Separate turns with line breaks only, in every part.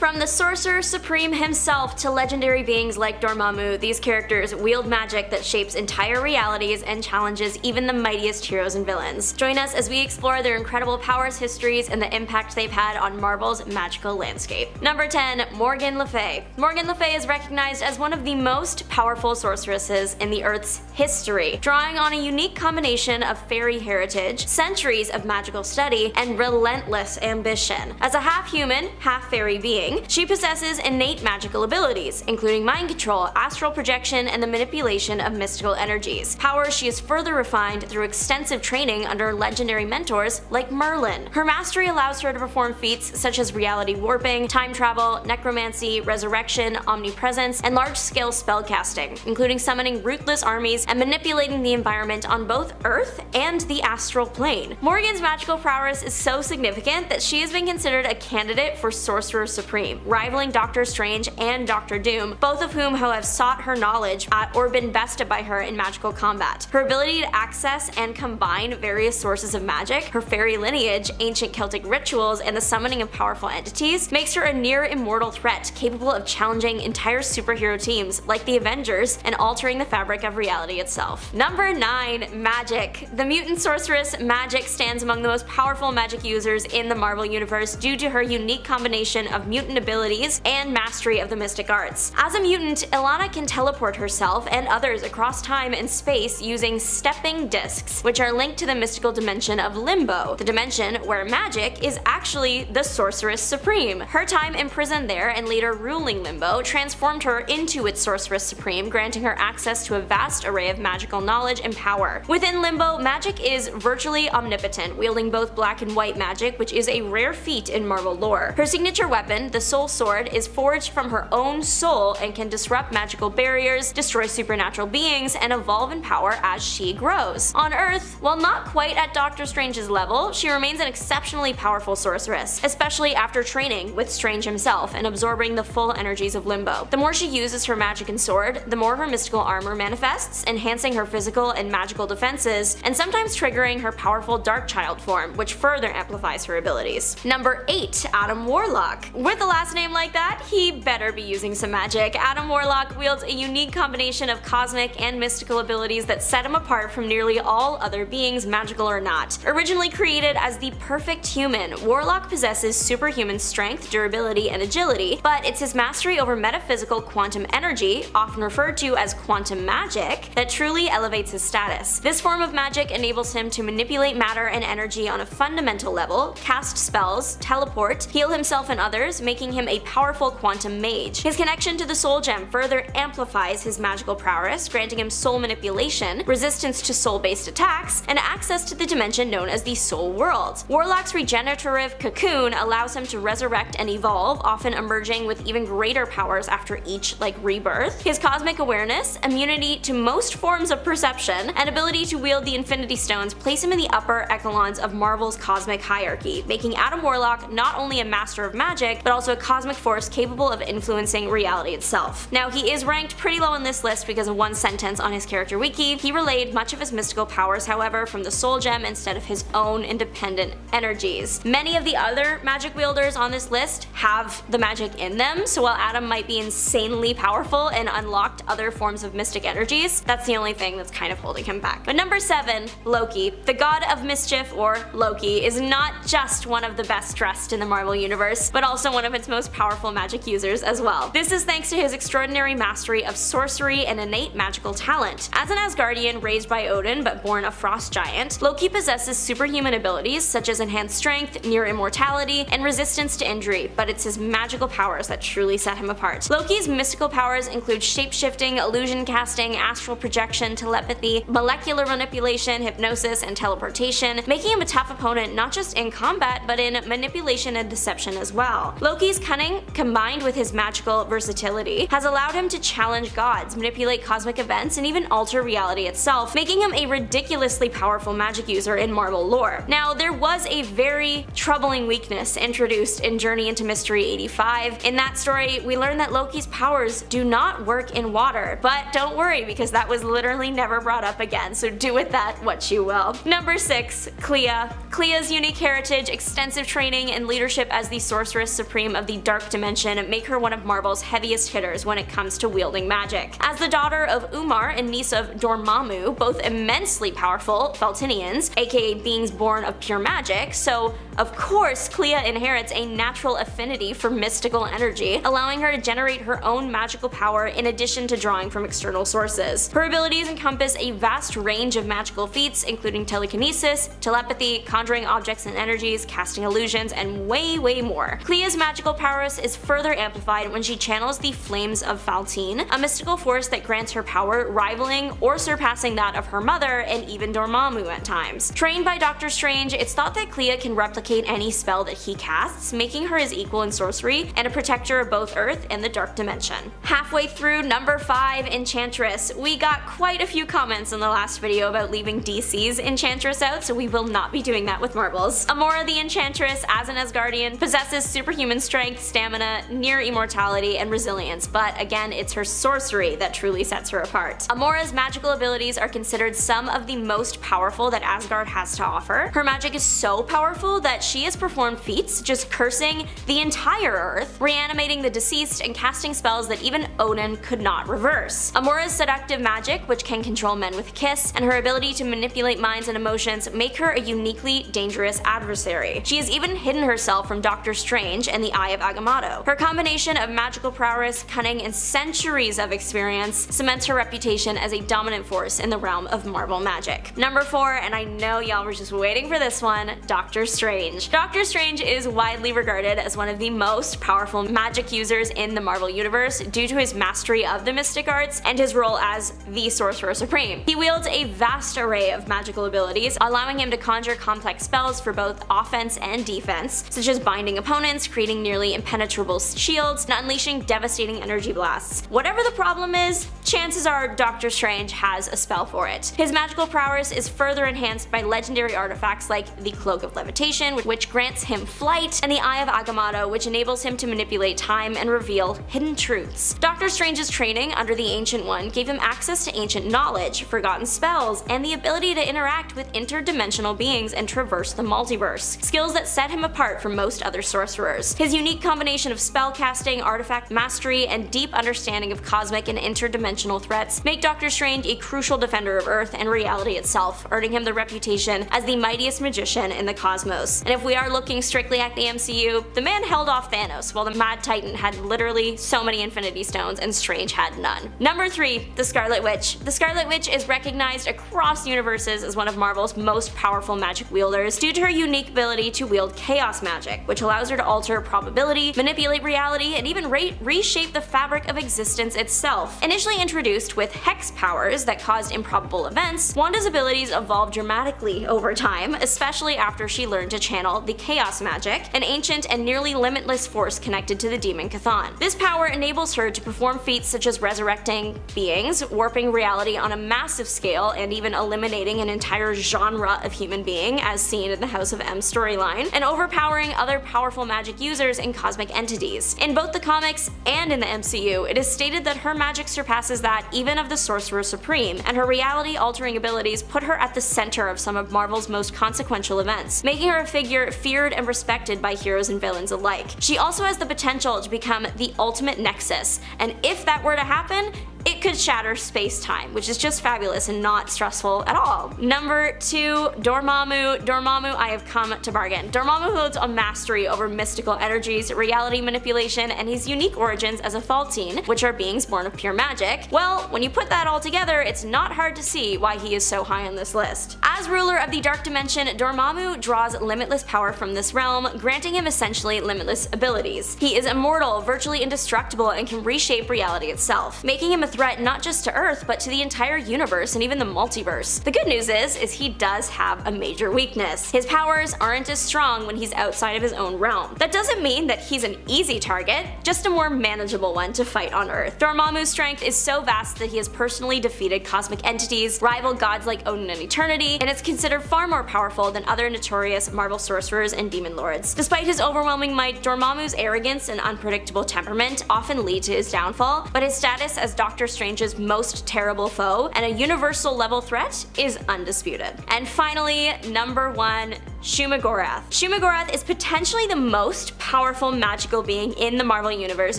From the Sorcerer Supreme himself to legendary beings like Dormammu, these characters wield magic that shapes entire realities and challenges even the mightiest heroes and villains. Join us as we explore their incredible powers, histories, and the impact they've had on Marvel's magical landscape. Number 10. Morgan Le Fay. Morgan Le Fay is recognized as one of the most powerful sorceresses in the Earth's history, drawing on a unique combination of fairy heritage, centuries of magical study, and relentless ambition. As a half-human, half-fairy being, she possesses innate magical abilities, including mind control, astral projection, and the manipulation of mystical energies. Powers she has further refined through extensive training under legendary mentors like Merlin. Her mastery allows her to perform feats such as reality warping, time travel, necromancy, resurrection, omnipresence, and large-scale spellcasting, including summoning ruthless armies and manipulating the environment on both Earth and the astral plane. Morgan's magical prowess is so significant that she has been considered a candidate for Sorcerer Supreme, rivaling Doctor Strange and Doctor Doom, both of whom have sought her knowledge at or been bested by her in magical combat. Her ability to access and combine various sources of magic, her fairy lineage, ancient Celtic rituals, and the summoning of powerful entities makes her a near-immortal threat capable of challenging entire superhero teams like the Avengers and altering the fabric of reality itself. Number 9. Magic. The mutant sorceress Magic stands among the most powerful magic users in the Marvel Universe due to her unique combination of mutant abilities and mastery of the mystic arts. As a mutant, Ilana can teleport herself and others across time and space using stepping discs, which are linked to the mystical dimension of Limbo, the dimension where Magic is actually the Sorceress Supreme. Her time imprisoned there and later ruling Limbo transformed her into its Sorceress Supreme, granting her access to a vast array of magical knowledge and power. Within Limbo, Magic is virtually omnipotent, wielding both black and white magic, which is a rare feat in Marvel lore. Her signature weapon, the Soul Sword, is forged from her own soul and can disrupt magical barriers, destroy supernatural beings, and evolve in power as she grows. On Earth, while not quite at Doctor Strange's level, she remains an exceptionally powerful sorceress, especially after training with Strange himself and absorbing the full energies of Limbo. The more she uses her magic and sword, the more her mystical armor manifests, enhancing her physical and magical defenses, and sometimes triggering her powerful Dark Child form, which further amplifies her abilities. Number 8. Adam Warlock. With a last name like that, he better be using some magic. Adam Warlock wields a unique combination of cosmic and mystical abilities that set him apart from nearly all other beings, magical or not. Originally created as the perfect human, Warlock possesses superhuman strength, durability, and agility, but it's his mastery over metaphysical quantum energy, often referred to as quantum magic, that truly elevates his status. This form of magic enables him to manipulate matter and energy on a fundamental level, cast spells, teleport, heal himself and others, making him a powerful quantum mage. His connection to the Soul Gem further amplifies his magical prowess, granting him soul manipulation, resistance to soul-based attacks, and access to the dimension known as the Soul World. Warlock's regenerative cocoon allows him to resurrect and evolve, often emerging with even greater powers after each rebirth. His cosmic awareness, immunity to most forms of perception, and ability to wield the Infinity Stones place him in the upper echelons of Marvel's cosmic hierarchy, making Adam Warlock not only a master of magic, but also a cosmic force capable of influencing reality itself. Now, he is ranked pretty low in this list because of one sentence on his character wiki. He relayed much of his mystical powers, however, from the Soul Gem instead of his own independent energies. Many of the other magic wielders on this list have the magic in them, so while Adam might be insanely powerful and unlocked other forms of mystic energies, that's the only thing that's kind of holding him back. But number 7, Loki. The god of mischief, or Loki, is not just one of the best dressed in the Marvel Universe, but also one of its most powerful magic users as well. This is thanks to his extraordinary mastery of sorcery and innate magical talent. As an Asgardian raised by Odin but born a frost giant, Loki possesses superhuman abilities such as enhanced strength, near immortality, and resistance to injury, but it's his magical powers that truly set him apart. Loki's mystical powers include shape-shifting, illusion casting, astral projection, telepathy, molecular manipulation, hypnosis, and teleportation, making him a tough opponent not just in combat but in manipulation and deception as well. Loki's cunning, combined with his magical versatility, has allowed him to challenge gods, manipulate cosmic events, and even alter reality itself, making him a ridiculously powerful magic user in Marvel lore. Now, there was a very troubling weakness introduced in Journey into Mystery 85. In that story, we learn that Loki's powers do not work in water, but don't worry because that was literally never brought up again, so do with that what you will. Number 6, Clea. Clea's unique heritage, extensive training, and leadership as the Sorceress Supreme Supreme of the Dark Dimension make her one of Marvel's heaviest hitters when it comes to wielding magic. As the daughter of Umar and niece of Dormammu, both immensely powerful Feltinians, aka beings born of pure magic, so of course Clea inherits a natural affinity for mystical energy, allowing her to generate her own magical power in addition to drawing from external sources. Her abilities encompass a vast range of magical feats, including telekinesis, telepathy, conjuring objects and energies, casting illusions, and way more. Clea's magical prowess is further amplified when she channels the Flames of Faltine, a mystical force that grants her power rivaling or surpassing that of her mother and even Dormammu at times. Trained by Doctor Strange, it's thought that Clea can replicate any spell that he casts, making her his equal in sorcery and a protector of both Earth and the Dark Dimension. Halfway through number 5, Enchantress. We got quite a few comments in the last video about leaving DC's Enchantress out, so we will not be doing that with Marvel's. Amora the Enchantress, as an Asgardian, possesses superhuman strength, stamina, near immortality, and resilience, but again, it's her sorcery that truly sets her apart. Amora's magical abilities are considered some of the most powerful that Asgard has to offer. Her magic is so powerful that she has performed feats just cursing the entire Earth, reanimating the deceased, and casting spells that even Odin could not reverse. Amora's seductive magic, which can control men with a kiss, and her ability to manipulate minds and emotions make her a uniquely dangerous adversary. She has even hidden herself from Doctor Strange and the Eye of Agamotto. Her combination of magical prowess, cunning, and centuries of experience cements her reputation as a dominant force in the realm of Marvel magic. Number 4, and I know y'all were just waiting for this one, Doctor Strange. Doctor Strange is widely regarded as one of the most powerful magic users in the Marvel Universe due to his mastery of the mystic arts and his role as the Sorcerer Supreme. He wields a vast array of magical abilities, allowing him to conjure complex spells for both offense and defense, such as binding opponents, creating nearly impenetrable shields, and unleashing devastating energy blasts. Whatever the problem is, chances are Doctor Strange has a spell for it. His magical prowess is further enhanced by legendary artifacts like the Cloak of Levitation, which grants him flight, and the Eye of Agamotto, which enables him to manipulate time and reveal hidden truths. Doctor Strange's training under the Ancient One gave him access to ancient knowledge, forgotten spells, and the ability to interact with interdimensional beings and traverse the multiverse, skills that set him apart from most other sorcerers. His unique combination of spellcasting, artifact mastery, and deep understanding of cosmic and interdimensional threats make Doctor Strange a crucial defender of Earth and reality itself, earning him the reputation as the mightiest magician in the cosmos. And if we are looking strictly at the MCU, the man held off Thanos while the Mad Titan had literally so many Infinity Stones and Strange had none. Number 3, the Scarlet Witch. The Scarlet Witch is recognized across universes as one of Marvel's most powerful magic wielders due to her unique ability to wield chaos magic, which allows her to alter probability, manipulate reality, and even reshape the fabric of existence itself. Initially introduced with hex powers that caused improbable events, Wanda's abilities evolved dramatically over time, especially after she learned to channel the chaos magic, an ancient and nearly limitless force connected to the demon Chthon. This power enables her to perform feats such as resurrecting beings, warping reality on a massive scale, and even eliminating an entire genre of human being, as seen in the House of M storyline, and overpowering other powerful magic users and cosmic entities. In both the comics and in the MCU, it is stated that her magic surpasses that even of the Sorcerer Supreme, and her reality-altering abilities put her at the center of some of Marvel's most consequential events, making her a figure feared and respected by heroes and villains alike. She also has the potential to become the ultimate nexus, and if that were to happen, it could shatter space-time, which is just fabulous and not stressful at all. Number 2, Dormammu. Dormammu, I have come to bargain. Dormammu holds a mastery over mystical energies, reality manipulation, and his unique origins as a Faltine, which are beings born of pure magic. Well, when you put that all together, it's not hard to see why he is so high on this list. As ruler of the Dark Dimension, Dormammu draws limitless power from this realm, granting him essentially limitless abilities. He is immortal, virtually indestructible, and can reshape reality itself, making him a threat not just to Earth, but to the entire universe and even the multiverse. The good news is he does have a major weakness. His powers aren't as strong when he's outside of his own realm. That doesn't mean that he's an easy target, just a more manageable one to fight on Earth. Dormammu's strength is so vast that he has personally defeated cosmic entities, rival gods like Odin and Eternity, and is considered far more powerful than other notorious Marvel sorcerers and demon lords. Despite his overwhelming might, Dormammu's arrogance and unpredictable temperament often lead to his downfall, but his status as Doctor Strange's most terrible foe and a universal level threat is undisputed. And finally, number 1, Shumagorath. Shumagorath is potentially the most powerful magical being in the Marvel Universe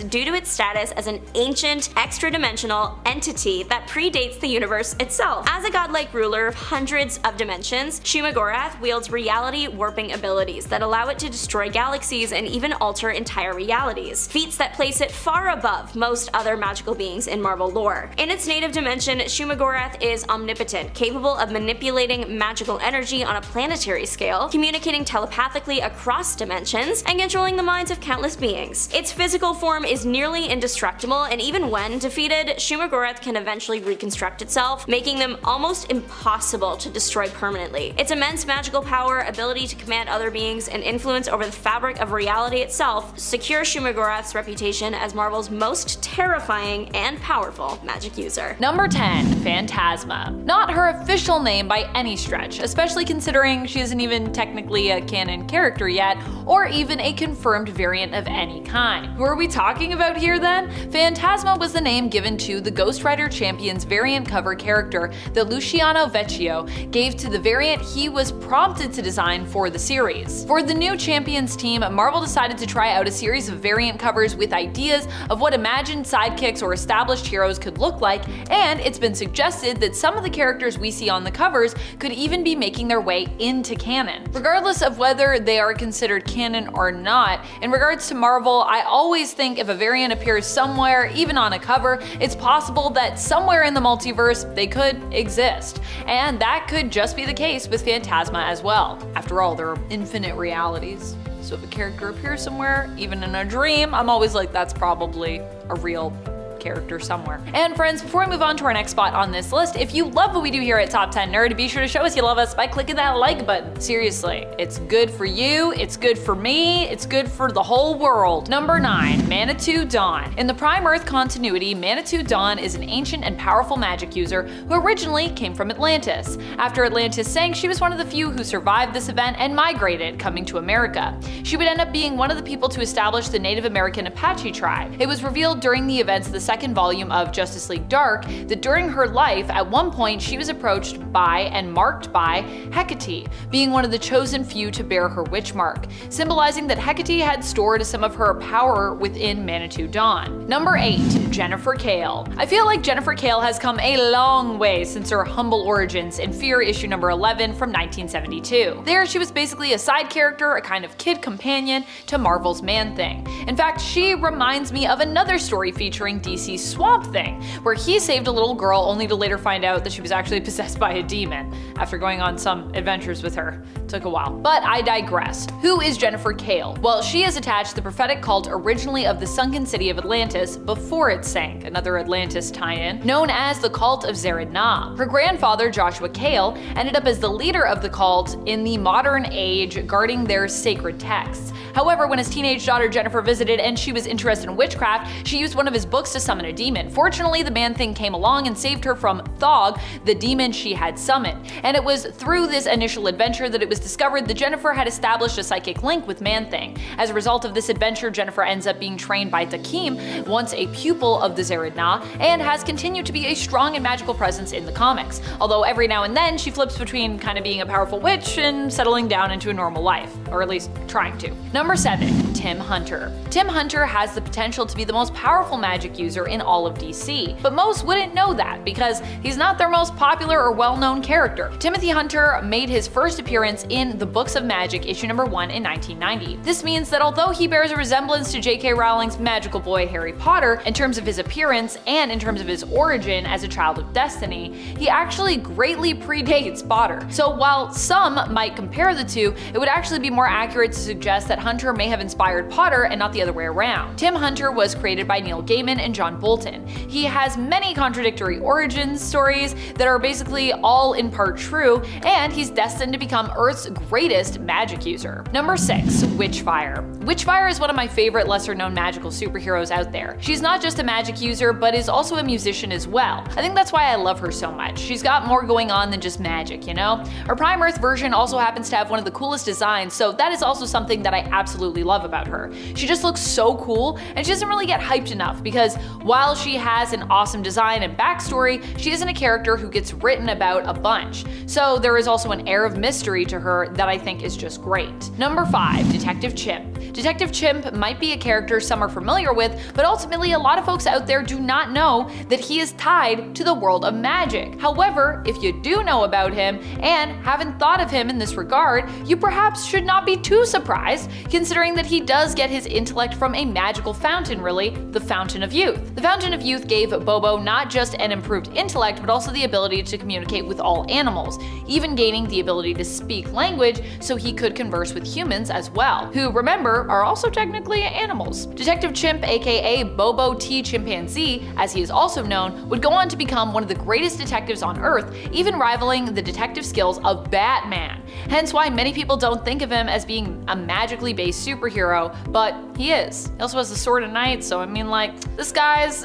due to its status as an ancient, extra-dimensional entity that predates the universe itself. As a godlike ruler of hundreds of dimensions, Shumagorath wields reality-warping abilities that allow it to destroy galaxies and even alter entire realities, feats that place it far above most other magical beings in Marvel lore. In its native dimension, Shumagorath is omnipotent, capable of manipulating magical energy on a planetary scale, communicating telepathically across dimensions, and controlling the minds of countless beings. Its physical form is nearly indestructible, and even when defeated, Shumagorath can eventually reconstruct itself, making them almost impossible to destroy permanently. Its immense magical power, ability to command other beings, and influence over the fabric of reality itself secure Shumagorath's reputation as Marvel's most terrifying and powerful magic user.
Number 10. Phantasma. Not her official name by any stretch, especially considering she isn't even technically a canon character yet, or even a confirmed variant of any kind. Who are we talking about here then? Phantasma was the name given to the Ghost Rider Champion's variant cover character that Luciano Vecchio gave to the variant he was prompted to design for the series. For the new Champions team, Marvel decided to try out a series of variant covers with ideas of what imagined sidekicks or established heroes could look like, and it's been suggested that some of the characters we see on the covers could even be making their way into canon. Regardless of whether they are considered canon or not, in regards to Marvel, I always think if a variant appears somewhere, even on a cover, it's possible that somewhere in the multiverse they could exist. And that could just be the case with Phantasma as well. After all, there are infinite realities. So if a character appears somewhere, even in a dream, I'm always like, that's probably a real character somewhere. And friends, before we move on to our next spot on this list, if you love what we do here at Top 10 Nerd, be sure to show us you love us by clicking that like button. Seriously, it's good for you, it's good for me, it's good for the whole world. Number 9. Manitou Dawn. In the Prime Earth continuity, Manitou Dawn is an ancient and powerful magic user who originally came from Atlantis. After Atlantis sank, she was one of the few who survived this event and migrated, coming to America. She would end up being one of the people to establish the Native American Apache tribe. It was revealed during the events of the second volume of Justice League Dark that during her life, at one point she was approached by and marked by Hecate, being one of the chosen few to bear her witch mark, symbolizing that Hecate had stored some of her power within Manitou Dawn. Number 8. Jennifer Kale. I feel like Jennifer Kale has come a long way since her humble origins in Fear issue number 11 from 1972. There, she was basically a side character, a kind of kid companion to Marvel's Man-Thing. In fact, she reminds me of another story featuring DC's Swamp Thing, where he saved a little girl only to later find out that she was actually possessed by a demon after going on some adventures with her. Took a while. But I digress. Who is Jennifer Kale? Well, she is attached to the prophetic cult originally of the sunken city of Atlantis before it sank, another Atlantis tie-in, known as the Cult of Zered-Na. Her grandfather, Joshua Kale, ended up as the leader of the cult in the modern age, guarding their sacred texts. However, when his teenage daughter Jennifer visited and she was interested in witchcraft, she used one of his books to summon a demon. Fortunately, the Man-Thing came along and saved her from Thog, the demon she had summoned. And it was through this initial adventure that it was discovered that Jennifer had established a psychic link with Man-Thing. As a result of this adventure, Jennifer ends up being trained by Takim, once a pupil of the Zered-Na, and has continued to be a strong and magical presence in the comics. Although every now and then she flips between kind of being a powerful witch and settling down into a normal life, or at least trying to. Number 7. Tim Hunter. Tim Hunter has the potential to be the most powerful magic user in all of DC, but most wouldn't know that because he's not their most popular or well-known character. Timothy Hunter made his first appearance in the Books of Magic issue number 1 in 1990. This means that although he bears a resemblance to J.K. Rowling's magical boy Harry Potter in terms of his appearance and in terms of his origin as a child of destiny, he actually greatly predates Potter. So while some might compare the two, it would actually be more accurate to suggest that Hunter may have inspired Potter and not the other way around. Tim Hunter was created by Neil Gaiman and John Bolton. He has many contradictory origin stories that are basically all in part true, and he's destined to become Earth's greatest magic user. Number 6. Witchfire. Witchfire is one of my favorite lesser-known magical superheroes out there. She's not just a magic user, but is also a musician as well. I think that's why I love her so much. She's got more going on than just magic, you know? Her Prime Earth version also happens to have one of the coolest designs, so that is also something that I absolutely love about her. She just looks so cool, and she doesn't really get hyped enough because while she has an awesome design and backstory, she isn't a character who gets written about a bunch. So there is also an air of mystery to her that I think is just great. Number 5, Detective Chimp. Detective Chimp might be a character some are familiar with, but ultimately a lot of folks out there do not know that he is tied to the world of magic. However, if you do know about him and haven't thought of him in this regard, you perhaps should not be too surprised, considering that he does get his intellect from a magical fountain, really, the Fountain of Youth. The Fountain of Youth gave Bobo not just an improved intellect, but also the ability to communicate with all animals, even gaining the ability to speak language so he could converse with humans as well, who, remember, are also technically animals. Detective Chimp, aka Bobo T. Chimpanzee, as he is also known, would go on to become one of the greatest detectives on Earth, even rivaling the detective skills of Batman. Hence why many people don't think of him as being a magically based superhero, but he is. He also has the Sword of Night, so I mean, like, this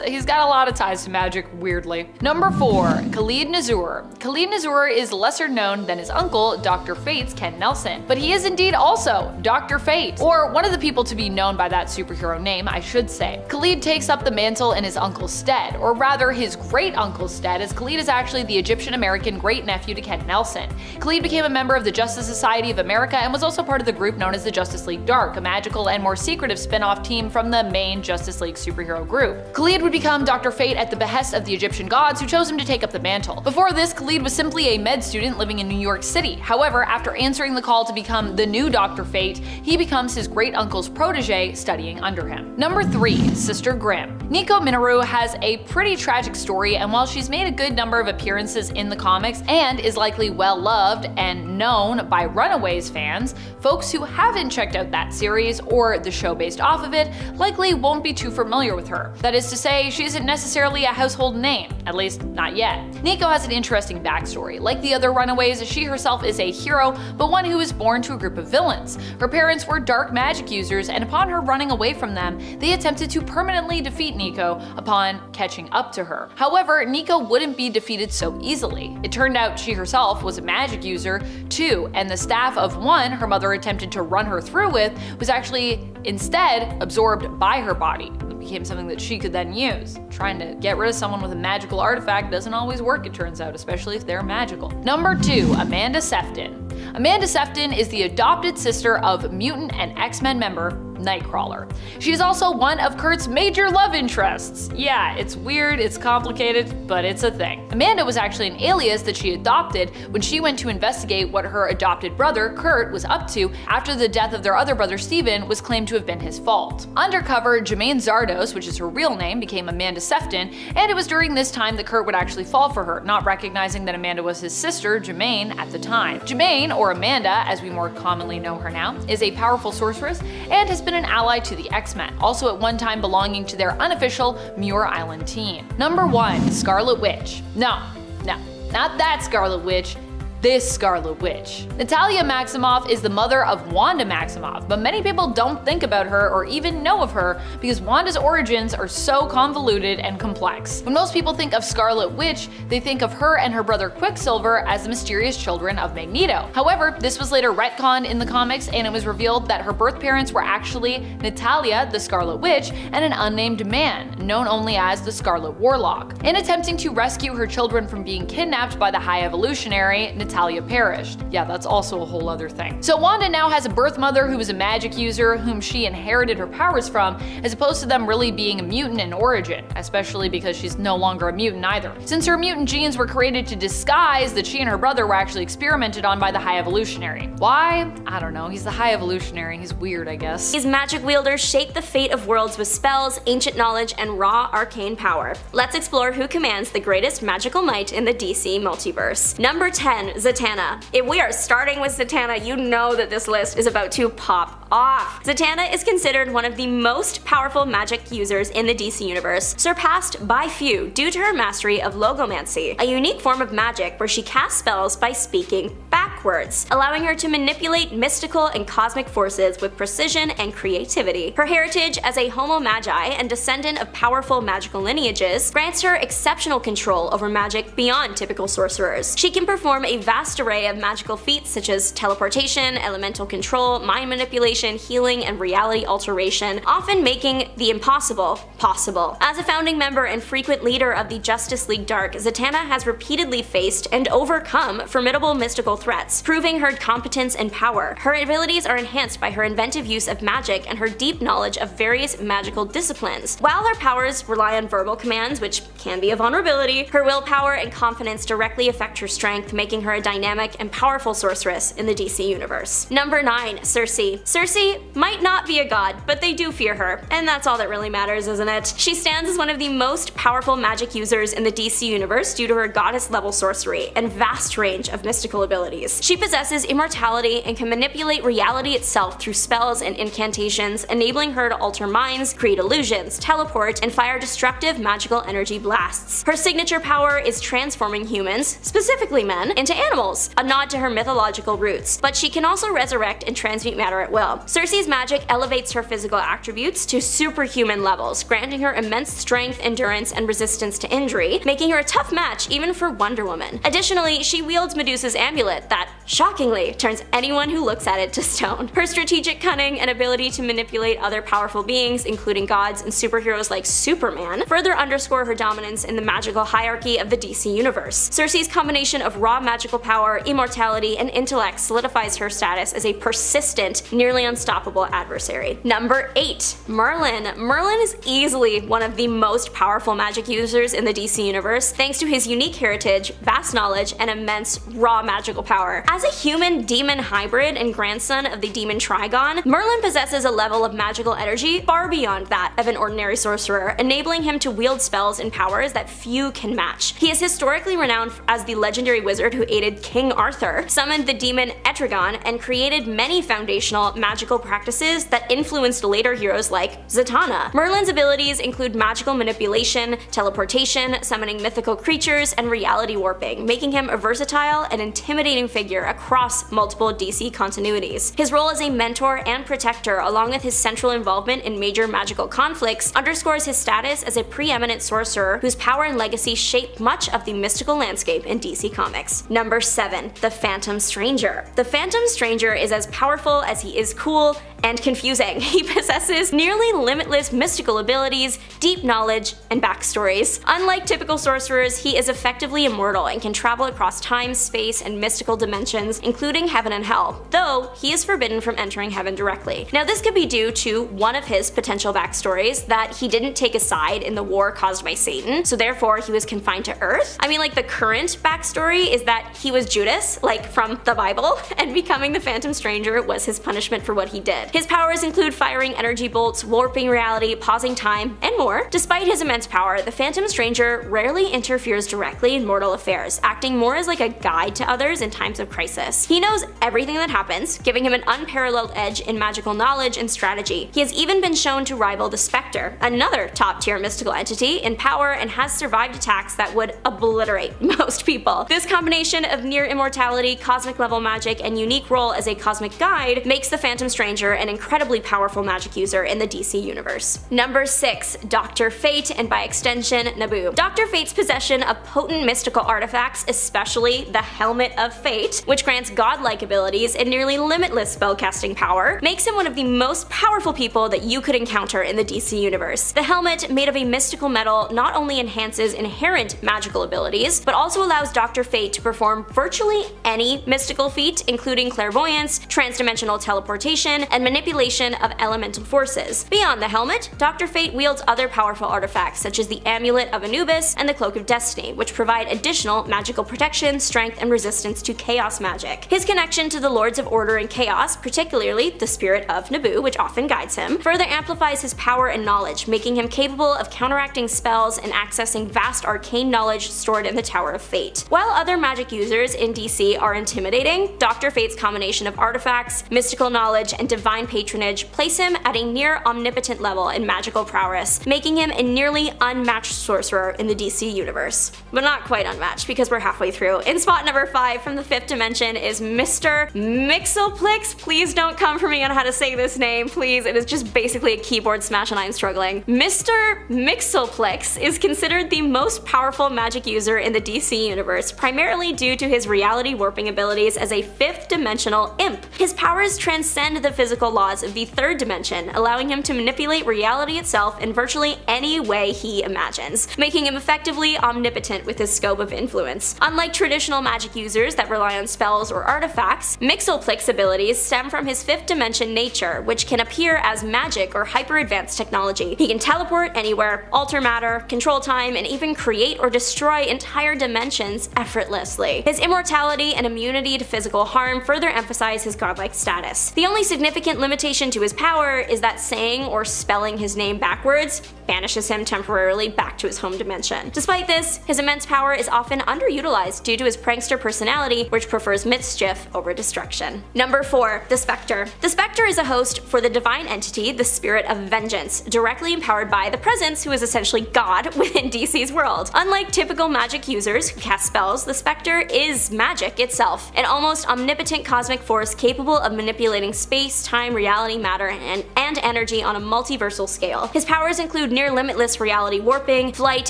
he's got a lot of ties to magic, weirdly. Number 4, Khalid Nazur. Khalid Nazur is lesser known than his uncle, Dr. Fate's Ken Nelson, but he is indeed also Dr. Fate, or one of the people to be known by that superhero name, I should say. Khalid takes up the mantle in his uncle's stead, or rather his great-uncle's stead, as Khalid is actually the Egyptian-American great-nephew to Ken Nelson. Khalid became a member of the Justice Society of America and was also part of the group known as the Justice League Dark, a magical and more secretive spin-off team from the main Justice League superhero group. Khalid would become Dr. Fate at the behest of the Egyptian gods, who chose him to take up the mantle. Before this, Khalid was simply a med student living in New York City. However, after answering the call to become the new Dr. Fate, he becomes his great-uncle's protege studying under him. Number 3, Sister Grimm. Nico Minoru has a pretty tragic story, and while she's made a good number of appearances in the comics and is likely well loved and known by Runaways fans, folks who haven't checked out that series or the show based off of it likely won't be too familiar with her. That is to say, she isn't necessarily a household name, at least not yet. Nico has an interesting backstory. Like the other Runaways, she herself is a hero, but one who was born to a group of villains. Her parents were dark magic users, and upon her running away from them, they attempted to permanently defeat Nico upon catching up to her. However, Nico wouldn't be defeated so easily. It turned out she herself was a magic user too, and the staff of one her mother attempted to run her through with was actually instead absorbed by her body. It became something that she could then use. Trying to get rid of someone with a magical artifact doesn't always work, it turns out, especially if they're magical. Number 2, Amanda Sefton. Amanda Sefton is the adopted sister of mutant and X-Men member Nightcrawler. She is also one of Kurt's major love interests. Yeah, it's weird, it's complicated, but it's a thing. Amanda was actually an alias that she adopted when she went to investigate what her adopted brother, Kurt, was up to after the death of their other brother, Steven, was claimed to have been his fault. Undercover, Jermaine Zardos, which is her real name, became Amanda Sefton, and it was during this time that Kurt would actually fall for her, not recognizing that Amanda was his sister, Jermaine, at the time. Jermaine, or Amanda, as we more commonly know her now, is a powerful sorceress and has been an ally to the X-Men, also at one time belonging to their unofficial Muir Island team. Number 1, Scarlet Witch. No, not that Scarlet Witch. This Scarlet Witch. Natalia Maximoff is the mother of Wanda Maximoff, but many people don't think about her or even know of her because Wanda's origins are so convoluted and complex. When most people think of Scarlet Witch, they think of her and her brother Quicksilver as the mysterious children of Magneto. However, this was later retconned in the comics, and it was revealed that her birth parents were actually Natalia, the Scarlet Witch, and an unnamed man, known only as the Scarlet Warlock. In attempting to rescue her children from being kidnapped by the High Evolutionary, Natalia perished. Yeah, that's also a whole other thing. So Wanda now has a birth mother who is a magic user whom she inherited her powers from, as opposed to them really being a mutant in origin, especially because she's no longer a mutant either. Since her mutant genes were created to disguise that she and her brother were actually experimented on by the High Evolutionary. Why? I don't know. He's the High Evolutionary. He's weird, I guess.
These magic wielders shape the fate of worlds with spells, ancient knowledge, and raw arcane power. Let's explore who commands the greatest magical might in the DC multiverse. Number 10, Zatanna. If we are starting with Zatanna, you know that this list is about to pop off. Zatanna is considered one of the most powerful magic users in the DC universe, surpassed by few due to her mastery of logomancy, a unique form of magic where she casts spells by speaking backwards. backwards, allowing her to manipulate mystical and cosmic forces with precision and creativity. Her heritage as a Homo Magi and descendant of powerful magical lineages grants her exceptional control over magic beyond typical sorcerers. She can perform a vast array of magical feats such as teleportation, elemental control, mind manipulation, healing, and reality alteration, often making the impossible possible. As a founding member and frequent leader of the Justice League Dark, Zatanna has repeatedly faced and overcome formidable mystical threats, proving her competence and power. Her abilities are enhanced by her inventive use of magic and her deep knowledge of various magical disciplines. While her powers rely on verbal commands, which can be a vulnerability, her willpower and confidence directly affect her strength, making her a dynamic and powerful sorceress in the DC universe. Number 9. Circe. Circe might not be a god, but they do fear her, and that's all that really matters, isn't it? She stands as one of the most powerful magic users in the DC universe due to her goddess-level sorcery and vast range of mystical abilities. She possesses immortality and can manipulate reality itself through spells and incantations, enabling her to alter minds, create illusions, teleport, and fire destructive magical energy blasts. Her signature power is transforming humans, specifically men, into animals, a nod to her mythological roots, but she can also resurrect and transmute matter at will. Circe's magic elevates her physical attributes to superhuman levels, granting her immense strength, endurance, and resistance to injury, making her a tough match even for Wonder Woman. Additionally, she wields Medusa's amulet that, shockingly, turns anyone who looks at it to stone. Her strategic cunning and ability to manipulate other powerful beings, including gods and superheroes like Superman, further underscore her dominance in the magical hierarchy of the DC universe. Circe's combination of raw magical power, immortality, and intellect solidifies her status as a persistent, nearly unstoppable adversary. Number 8. Merlin. Merlin is easily one of the most powerful magic users in the DC universe, thanks to his unique heritage, vast knowledge, and immense raw magical power. As a human-demon hybrid and grandson of the demon Trigon, Merlin possesses a level of magical energy far beyond that of an ordinary sorcerer, enabling him to wield spells and powers that few can match. He is historically renowned as the legendary wizard who aided King Arthur, summoned the demon Etrigan, and created many foundational magical practices that influenced later heroes like Zatanna. Merlin's abilities include magical manipulation, teleportation, summoning mythical creatures, and reality warping, making him a versatile and intimidating figure across multiple DC continuities. His role as a mentor and protector, along with his central involvement in major magical conflicts, underscores his status as a preeminent sorcerer whose power and legacy shape much of the mystical landscape in DC Comics. Number 7. The Phantom Stranger. The Phantom Stranger is as powerful as he is cool and confusing. He possesses nearly limitless mystical abilities, deep knowledge, and backstories. Unlike typical sorcerers, he is effectively immortal and can travel across time, space, and mystical dimensions, including heaven and hell, though he is forbidden from entering heaven directly. Now, this could be due to one of his potential backstories, that he didn't take a side in the war caused by Satan, so therefore he was confined to Earth. I mean, like, the current backstory is that he was Judas, like from the Bible, and becoming the Phantom Stranger was his punishment for what he did. His powers include firing energy bolts, warping reality, pausing time, and more. Despite his immense power, the Phantom Stranger rarely interferes directly in mortal affairs, acting more as like a guide to others in times of crisis. He knows everything that happens, giving him an unparalleled edge in magical knowledge and strategy. He has even been shown to rival the Spectre, another top-tier mystical entity, in power, and has survived attacks that would obliterate most people. This combination of near immortality, cosmic level magic, and unique role as a cosmic guide makes the Phantom Stranger an incredibly powerful magic user in the DC universe. Number 6. Dr. Fate, and by extension, Naboo. Dr. Fate's possession of potent mystical artifacts, especially the Helmet of Fate, which grants godlike abilities and nearly limitless spellcasting power, makes him one of the most powerful people that you could encounter in the DC universe. The helmet, made of a mystical metal, not only enhances inherent magical abilities, but also allows Dr. Fate to perform virtually any mystical feat, including clairvoyance, transdimensional teleportation, and manipulation of elemental forces. Beyond the helmet, Dr. Fate wields other powerful artifacts such as the Amulet of Anubis and the Cloak of Destiny, which provide additional magical protection, strength, and resistance to chaos magic. His connection to the Lords of Order and Chaos, particularly the spirit of Naboo, which often guides him, further amplifies his power and knowledge, making him capable of counteracting spells and accessing vast arcane knowledge stored in the Tower of Fate. While other magic users in DC are intimidating, Dr. Fate's combination of artifacts, mystical knowledge, and divine divine patronage place him at a near omnipotent level in magical prowess, making him a nearly unmatched sorcerer in the DC universe. But not quite unmatched, because we're halfway through. In spot number 5 from the 5th dimension is Mr. Mxyzptlk. Please don't come for me on how to say this name, please. It is just basically a keyboard smash and I'm struggling. Mr. Mxyzptlk is considered the most powerful magic user in the DC universe, primarily due to his reality warping abilities as a 5th dimensional imp. His powers transcend the physical laws of the 3rd dimension, allowing him to manipulate reality itself in virtually any way he imagines, making him effectively omnipotent with his scope of influence. Unlike traditional magic users that rely on spells or artifacts, Mxyzptlk's abilities stem from his 5th dimension nature, which can appear as magic or hyper-advanced technology. He can teleport anywhere, alter matter, control time, and even create or destroy entire dimensions effortlessly. His immortality and immunity to physical harm further emphasize his godlike status. The only significant limitation to his power is that saying or spelling his name backwards banishes him temporarily back to his home dimension. Despite this, his immense power is often underutilized due to his prankster personality, which prefers mischief over destruction. Number 4. The Spectre. The Spectre is a host for the divine entity, the Spirit of Vengeance, directly empowered by the Presence, who is essentially God within DC's world. Unlike typical magic users who cast spells, the Spectre is magic itself, an almost omnipotent cosmic force capable of manipulating space, time, reality, matter, and energy on a multiversal scale. His powers include near limitless reality warping, flight,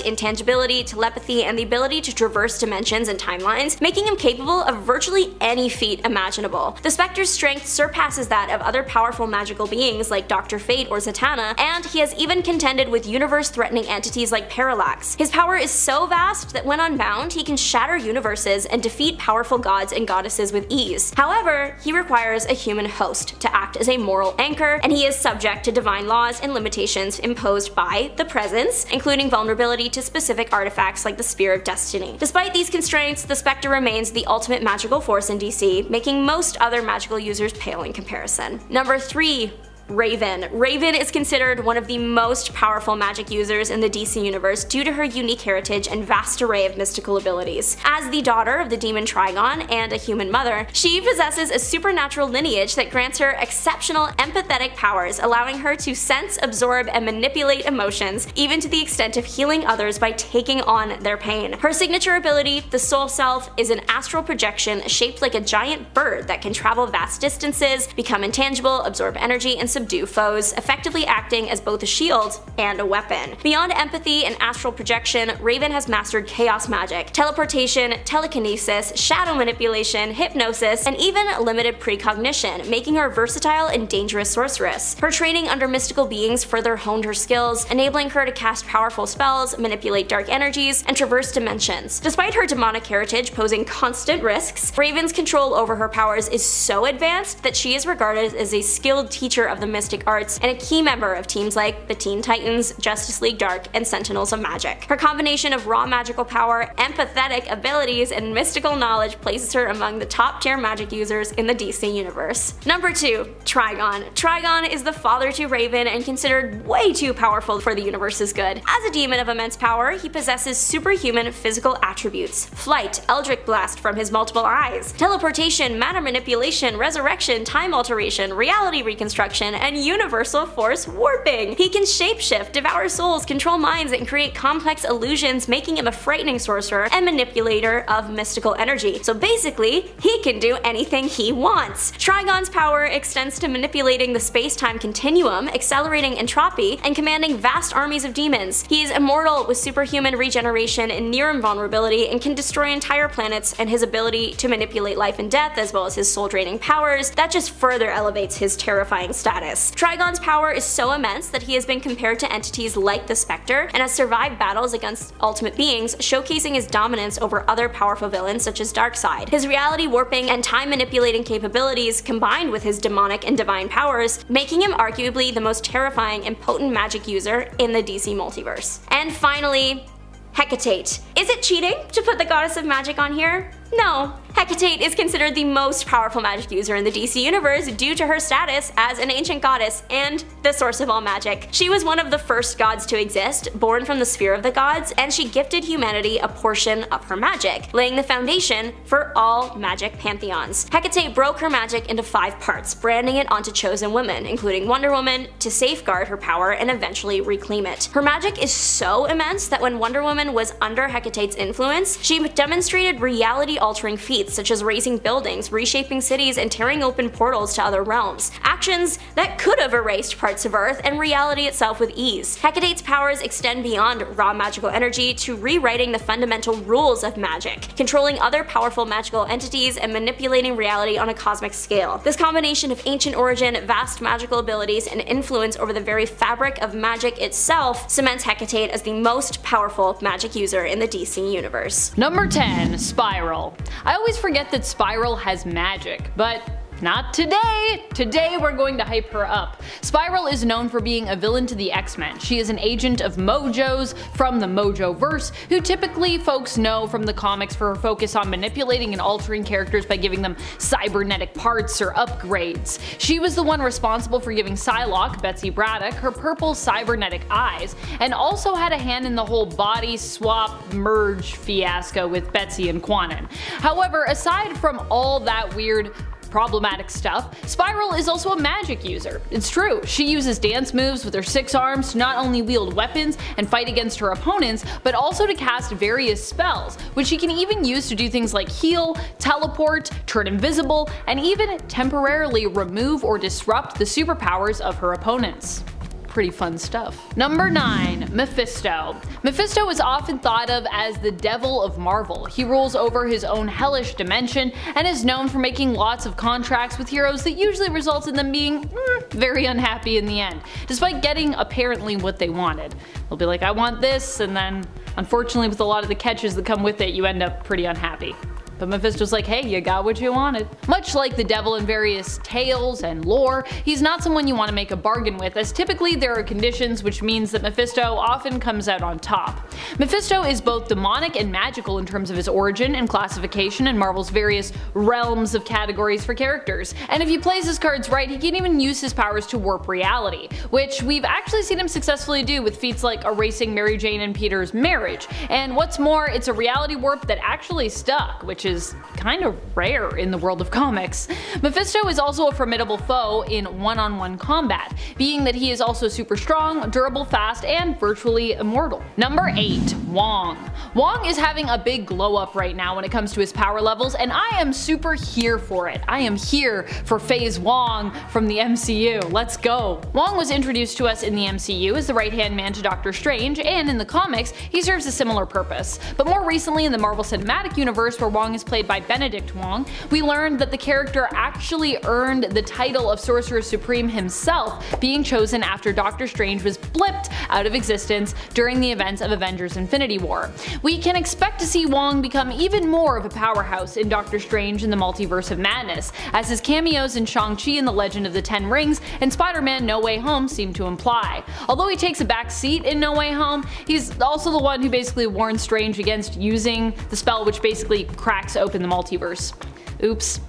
intangibility, telepathy, and the ability to traverse dimensions and timelines, making him capable of virtually any feat imaginable. The Spectre's strength surpasses that of other powerful magical beings like Dr. Fate or Zatanna, and he has even contended with universe-threatening entities like Parallax. His power is so vast that when unbound, he can shatter universes and defeat powerful gods and goddesses with ease. However, he requires a human host to act as a moral anchor, and he is subject to divine laws and limitations imposed by the Presence, including vulnerability to specific artifacts like the Spear of Destiny. Despite these constraints, the Spectre remains the ultimate magical force in DC, making most other magical users pale in comparison. Number 3. Raven. Raven is considered one of the most powerful magic users in the DC universe due to her unique heritage and vast array of mystical abilities. As the daughter of the demon Trigon and a human mother, she possesses a supernatural lineage that grants her exceptional empathetic powers, allowing her to sense, absorb, and manipulate emotions, even to the extent of healing others by taking on their pain. Her signature ability, the Soul Self, is an astral projection shaped like a giant bird that can travel vast distances, become intangible, absorb energy, and subdue foes, effectively acting as both a shield and a weapon. Beyond empathy and astral projection, Raven has mastered chaos magic, teleportation, telekinesis, shadow manipulation, hypnosis, and even limited precognition, making her a versatile and dangerous sorceress. Her training under mystical beings further honed her skills, enabling her to cast powerful spells, manipulate dark energies, and traverse dimensions. Despite her demonic heritage posing constant risks, Raven's control over her powers is so advanced that she is regarded as a skilled teacher of the mystic arts and a key member of teams like the Teen Titans, Justice League Dark, and Sentinels of Magic. Her combination of raw magical power, empathetic abilities, and mystical knowledge places her among the top tier magic users in the DC universe. Number 2. Trigon. Trigon is the father to Raven and considered way too powerful for the universe's good. As a demon of immense power, he possesses superhuman physical attributes: flight, eldritch blast from his multiple eyes, teleportation, matter manipulation, resurrection, time alteration, reality reconstruction, and universal force warping. He can shapeshift, devour souls, control minds, and create complex illusions, making him a frightening sorcerer and manipulator of mystical energy. So basically, he can do anything he wants. Trigon's power extends to manipulating the space-time continuum, accelerating entropy, and commanding vast armies of demons. He is immortal with superhuman regeneration and near invulnerability, and can destroy entire planets, and his ability to manipulate life and death, as well as his soul-draining powers, that just further elevates his terrifying status. Trigon's power is so immense that he has been compared to entities like the Spectre and has survived battles against ultimate beings, showcasing his dominance over other powerful villains such as Darkseid. His reality warping and time manipulating capabilities, combined with his demonic and divine powers, making him arguably the most terrifying and potent magic user in the DC multiverse. And finally, Hecate. Is it cheating to put the goddess of magic on here? No. Hecate is considered the most powerful magic user in the DC universe due to her status as an ancient goddess and the source of all magic. She was one of the first gods to exist, born from the sphere of the gods, and she gifted humanity a portion of her magic, laying the foundation for all magic pantheons. Hecate broke her magic into 5 parts, branding it onto chosen women, including Wonder Woman, to safeguard her power and eventually reclaim it. Her magic is so immense that when Wonder Woman was under Hecate's influence, she demonstrated reality-altering feats such as raising buildings, reshaping cities, and tearing open portals to other realms. Actions that could have erased parts of Earth and reality itself with ease. Hecate's powers extend beyond raw magical energy to rewriting the fundamental rules of magic, controlling other powerful magical entities, and manipulating reality on a cosmic scale. This combination of ancient origin, vast magical abilities, and influence over the very fabric of magic itself cements Hecate as the most powerful magic user in the DC universe.
Number 10. Spiral. I always forget that Spiral has magic, but not today! Today we're going to hype her up. Spiral is known for being a villain to the X-Men. She is an agent of Mojo's from the Mojoverse, who typically folks know from the comics for her focus on manipulating and altering characters by giving them cybernetic parts or upgrades. She was the one responsible for giving Psylocke, Betsy Braddock, her purple cybernetic eyes, and also had a hand in the whole body swap merge fiasco with Betsy and Quanon. However, aside from all that weird problematic stuff, Spiral is also a magic user. It's true, she uses dance moves with her 6 arms to not only wield weapons and fight against her opponents, but also to cast various spells, which she can even use to do things like heal, teleport, turn invisible, and even temporarily remove or disrupt the superpowers of her opponents. Pretty fun stuff. Number 9. Mephisto. Mephisto is often thought of as the devil of Marvel. He rules over his own hellish dimension and is known for making lots of contracts with heroes that usually results in them being very unhappy in the end, despite getting apparently what they wanted. They'll be like, I want this, and then unfortunately with a lot of the catches that come with it, you end up pretty unhappy. But Mephisto's like, hey, you got what you wanted. Much like the devil in various tales and lore, he's not someone you want to make a bargain with, as typically there are conditions, which means that Mephisto often comes out on top. Mephisto is both demonic and magical in terms of his origin and classification in Marvel's various realms of categories for characters. And if he plays his cards right, he can even use his powers to warp reality, which we've actually seen him successfully do with feats like erasing Mary Jane and Peter's marriage. And what's more, it's a reality warp that actually stuck, which is kind of rare in the world of comics. Mephisto is also a formidable foe in one-on-one combat, being that he is also super strong, durable, fast, and virtually immortal. Number 8. Wong. Wong is having a big glow up right now when it comes to his power levels, and I am super here for it. I am here for Phase Wong from the MCU. Let's go. Wong was introduced to us in the MCU as the right-hand man to Doctor Strange, and in the comics, he serves a similar purpose. But more recently in the Marvel Cinematic Universe, where Wong is played by Benedict Wong, we learned that the character actually earned the title of Sorcerer Supreme himself, being chosen after Doctor Strange was blipped out of existence during the events of Avengers Infinity War. We can expect to see Wong become even more of a powerhouse in Doctor Strange in the Multiverse of Madness, as his cameos in Shang-Chi and the Legend of the Ten Rings and Spider-Man No Way Home seem to imply. Although he takes a back seat in No Way Home, he's also the one who basically warns Strange against using the spell which basically cracks open the multiverse. Oops.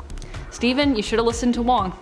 Steven, you should have listened to Wong.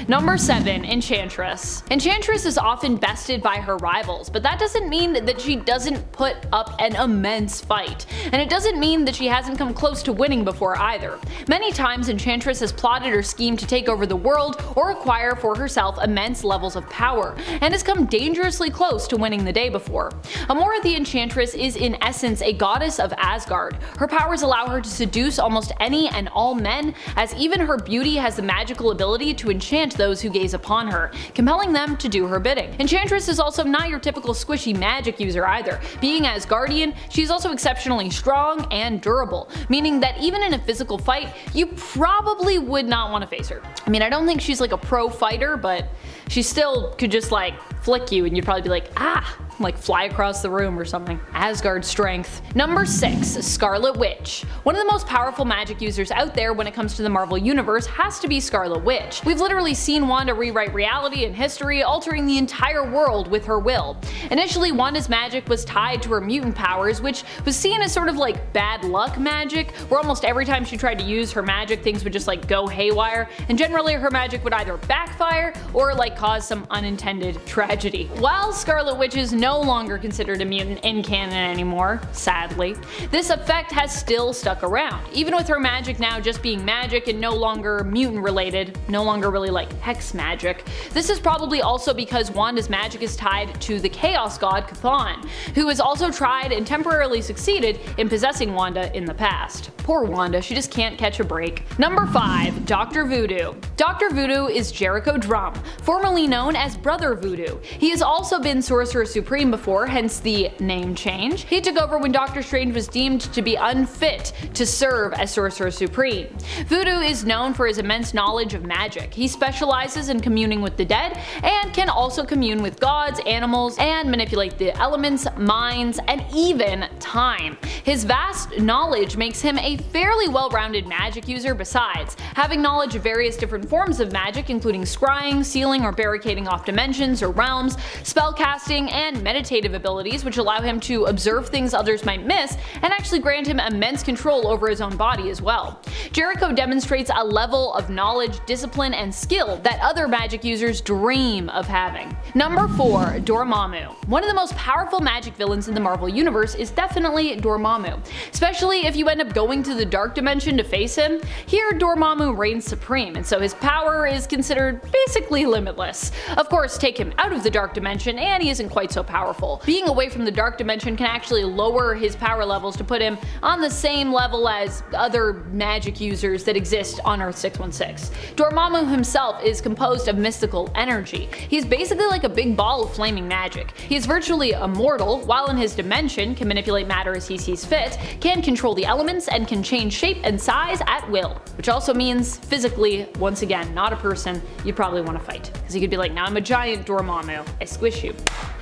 Number 7. Enchantress. Enchantress is often bested by her rivals, but that doesn't mean that she doesn't put up an immense fight. And it doesn't mean that she hasn't come close to winning before either. Many times Enchantress has plotted or schemed to take over the world or acquire for herself immense levels of power, and has come dangerously close to winning the day before. Amora the Enchantress is in essence a goddess of Asgard. Her powers allow her to seduce almost any and all men, as even her beauty has the magical ability to enchant those who gaze upon her, compelling them to do her bidding. Enchantress is also not your typical squishy magic user either. Being Asgardian, she's also exceptionally strong and durable, meaning that even in a physical fight, you probably would not want to face her. I mean, I don't think she's like a pro fighter, but she still could just like flick you and you'd probably be like, ah. like fly across the room or something. Asgard strength. Number 6. Scarlet Witch. One of the most powerful magic users out there when it comes to the Marvel Universe has to be Scarlet Witch. We've literally seen Wanda rewrite reality and history, altering the entire world with her will. Initially, Wanda's magic was tied to her mutant powers, which was seen as sort of like bad luck magic, where almost every time she tried to use her magic, things would just like go haywire, and generally her magic would either backfire or like cause some unintended tragedy. While Scarlet Witch is no longer considered a mutant in canon anymore, sadly, this effect has still stuck around, even with her magic now just being magic and no longer mutant related, no longer really like hex magic. This is probably also because Wanda's magic is tied to the Chaos God Chthon, who has also tried and temporarily succeeded in possessing Wanda in the past. Poor Wanda, she just can't catch a break. Number 5. Dr. Voodoo. Dr. Voodoo is Jericho Drumm, formerly known as Brother Voodoo. He has also been Sorcerer Supreme before, hence the name change. He took over when Doctor Strange was deemed to be unfit to serve as Sorcerer Supreme. Voodoo is known for his immense knowledge of magic. He specializes in communing with the dead and can also commune with gods, animals, and manipulate the elements, minds, and even time. His vast knowledge makes him a fairly well-rounded magic user besides, having knowledge of various different forms of magic including scrying, sealing or barricading off dimensions or realms, spellcasting, and meditative abilities which allow him to observe things others might miss and actually grant him immense control over his own body as well. Jericho demonstrates a level of knowledge, discipline, and skill that other magic users dream of having. Number 4. Dormammu. One of the most powerful magic villains in the Marvel Universe is definitely Dormammu, especially if you end up going to the Dark Dimension to face him. Here Dormammu reigns supreme, and so his power is considered basically limitless. Of course, take him out of the Dark Dimension and he isn't quite so powerful. Being away from the Dark Dimension can actually lower his power levels to put him on the same level as other magic users that exist on Earth 616. Dormammu himself is composed of mystical energy. He's basically like a big ball of flaming magic. He is virtually immortal, while in his dimension can manipulate matter as he sees fit, can control the elements, and can change shape and size at will. Which also means physically, once again, not a person you'd probably want to fight. Because he could be like, now I'm a giant Dormammu, I squish you.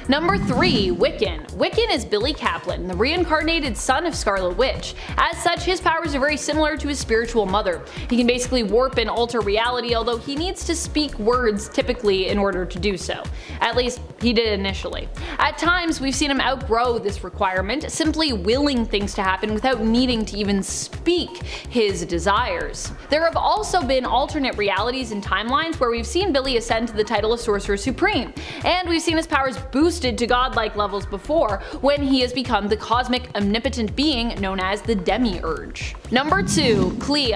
Number 3. Wiccan. Wiccan is Billy Kaplan, the reincarnated son of Scarlet Witch. As such, his powers are very similar to his spiritual mother. He can basically warp and alter reality, although he needs to speak words typically in order to do so. At least, he did initially. At times, we've seen him outgrow this requirement, simply willing things to happen without needing to even speak his desires. There have also been alternate realities and timelines where we've seen Billy ascend to the title of Sorcerer Supreme, and we've seen his powers boosted to godlike levels before when he has become the cosmic omnipotent being known as the Demiurge. Number 2. Clea.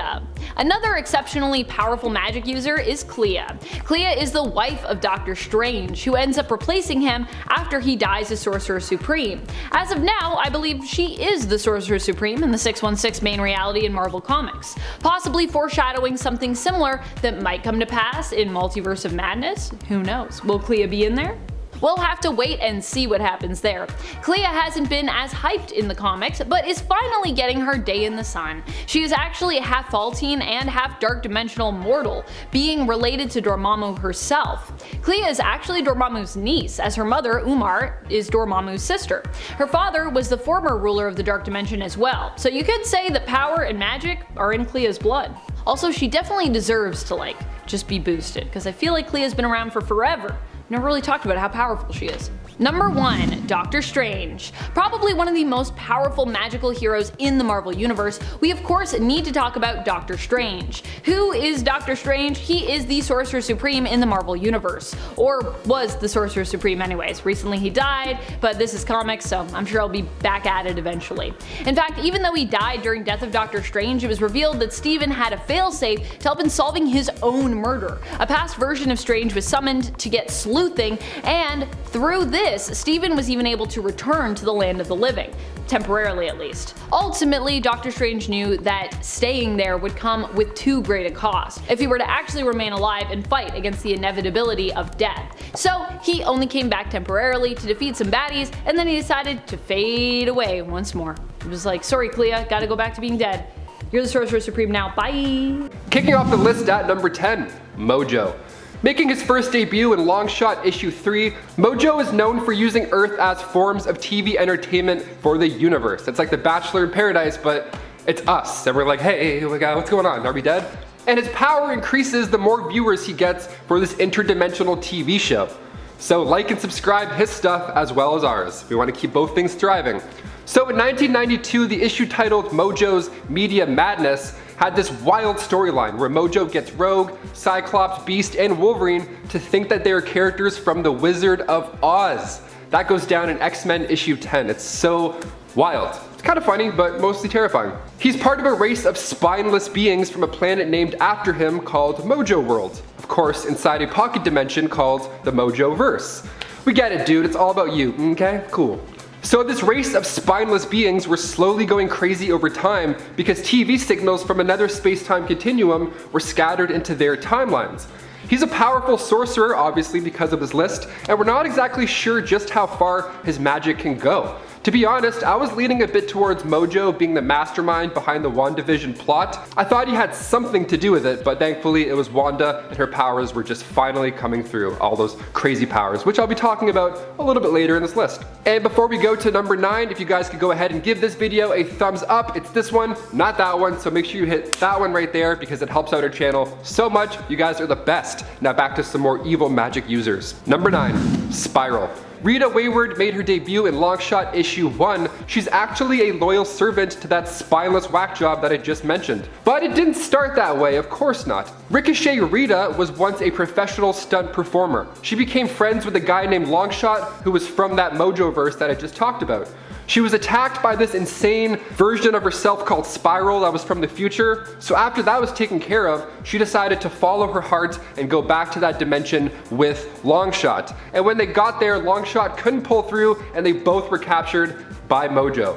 Another exceptionally powerful magic user is Clea. Clea is the wife of Doctor Strange, who ends up replacing him after he dies as Sorcerer Supreme. As of now, I believe she is the Sorcerer Supreme in the 616 main reality in Marvel Comics, possibly foreshadowing something similar that might come to pass in Multiverse of Madness. Who knows? Will Clea be in there? We'll have to wait and see what happens there. Clea hasn't been as hyped in the comics, but is finally getting her day in the sun. She is actually half Faultine and half Dark Dimensional mortal, being related to Dormammu herself. Clea is actually Dormammu's niece, as her mother, Umar, is Dormammu's sister. Her father was the former ruler of the Dark Dimension as well, so you could say that power and magic are in Clea's blood. Also, she definitely deserves to just be boosted, because I feel like Clea's been around for forever. Never really talked about how powerful she is. Number 1. Doctor Strange. Probably one of the most powerful magical heroes in the Marvel Universe, we of course need to talk about Doctor Strange. Who is Doctor Strange? He is the Sorcerer Supreme in the Marvel Universe. Or was the Sorcerer Supreme anyways. Recently he died, but this is comics, so I'm sure I'll be back at it eventually. In fact, even though he died during Death of Doctor Strange, it was revealed that Stephen had a failsafe to help in solving his own murder. A past version of Strange was summoned to get sleuthing, and through this, Stephen was even able to return to the land of the living. Temporarily at least. Ultimately, Doctor Strange knew that staying there would come with too great a cost if he were to actually remain alive and fight against the inevitability of death. So he only came back temporarily to defeat some baddies, and then he decided to fade away once more. It was like, sorry Clea, gotta go back to being dead. You're the Sorcerer Supreme now, bye!
Kicking off the list at number 10, Mojo. Making his first debut in Longshot issue 3, Mojo is known for using Earth as forms of TV entertainment for the universe. It's like the Bachelor in Paradise, but it's us. And we're like, hey, what's going on? Are we dead? And his power increases the more viewers he gets for this interdimensional TV show. So like and subscribe his stuff as well as ours. We want to keep both things thriving. So in 1992, the issue titled Mojo's Media Madness had this wild storyline where Mojo gets Rogue, Cyclops, Beast, and Wolverine to think that they are characters from The Wizard of Oz. That goes down in X-Men issue 10. It's so wild. It's kind of funny, but mostly terrifying. He's part of a race of spineless beings from a planet named after him called Mojo World. Of course, inside a pocket dimension called the Mojo-verse. We get it, dude. It's all about you, okay? Cool. So this race of spineless beings were slowly going crazy over time because TV signals from another space-time continuum were scattered into their timelines. He's a powerful sorcerer, obviously because of his list, and we're not exactly sure just how far his magic can go. To be honest, I was leaning a bit towards Mojo being the mastermind behind the WandaVision plot. I thought he had something to do with it, but thankfully it was Wanda and her powers were just finally coming through, all those crazy powers, which I'll be talking about a little bit later in this list. And before we go to number 9, if you guys could go ahead and give this video a thumbs up. It's this one, not that one, so make sure you hit that one right there because it helps out our channel so much. You guys are the best. Now back to some more evil magic users. Number 9, Spiral. Rita Wayward made her debut in Longshot issue 1. She's actually a loyal servant to that spineless whack job that I just mentioned. But it didn't start that way, of course not. Ricochet Rita was once a professional stunt performer. She became friends with a guy named Longshot who was from that Mojo-verse that I just talked about. She was attacked by this insane version of herself called Spiral that was from the future. So after that was taken care of, she decided to follow her heart and go back to that dimension with Longshot. And when they got there, Longshot couldn't pull through and they both were captured by Mojo.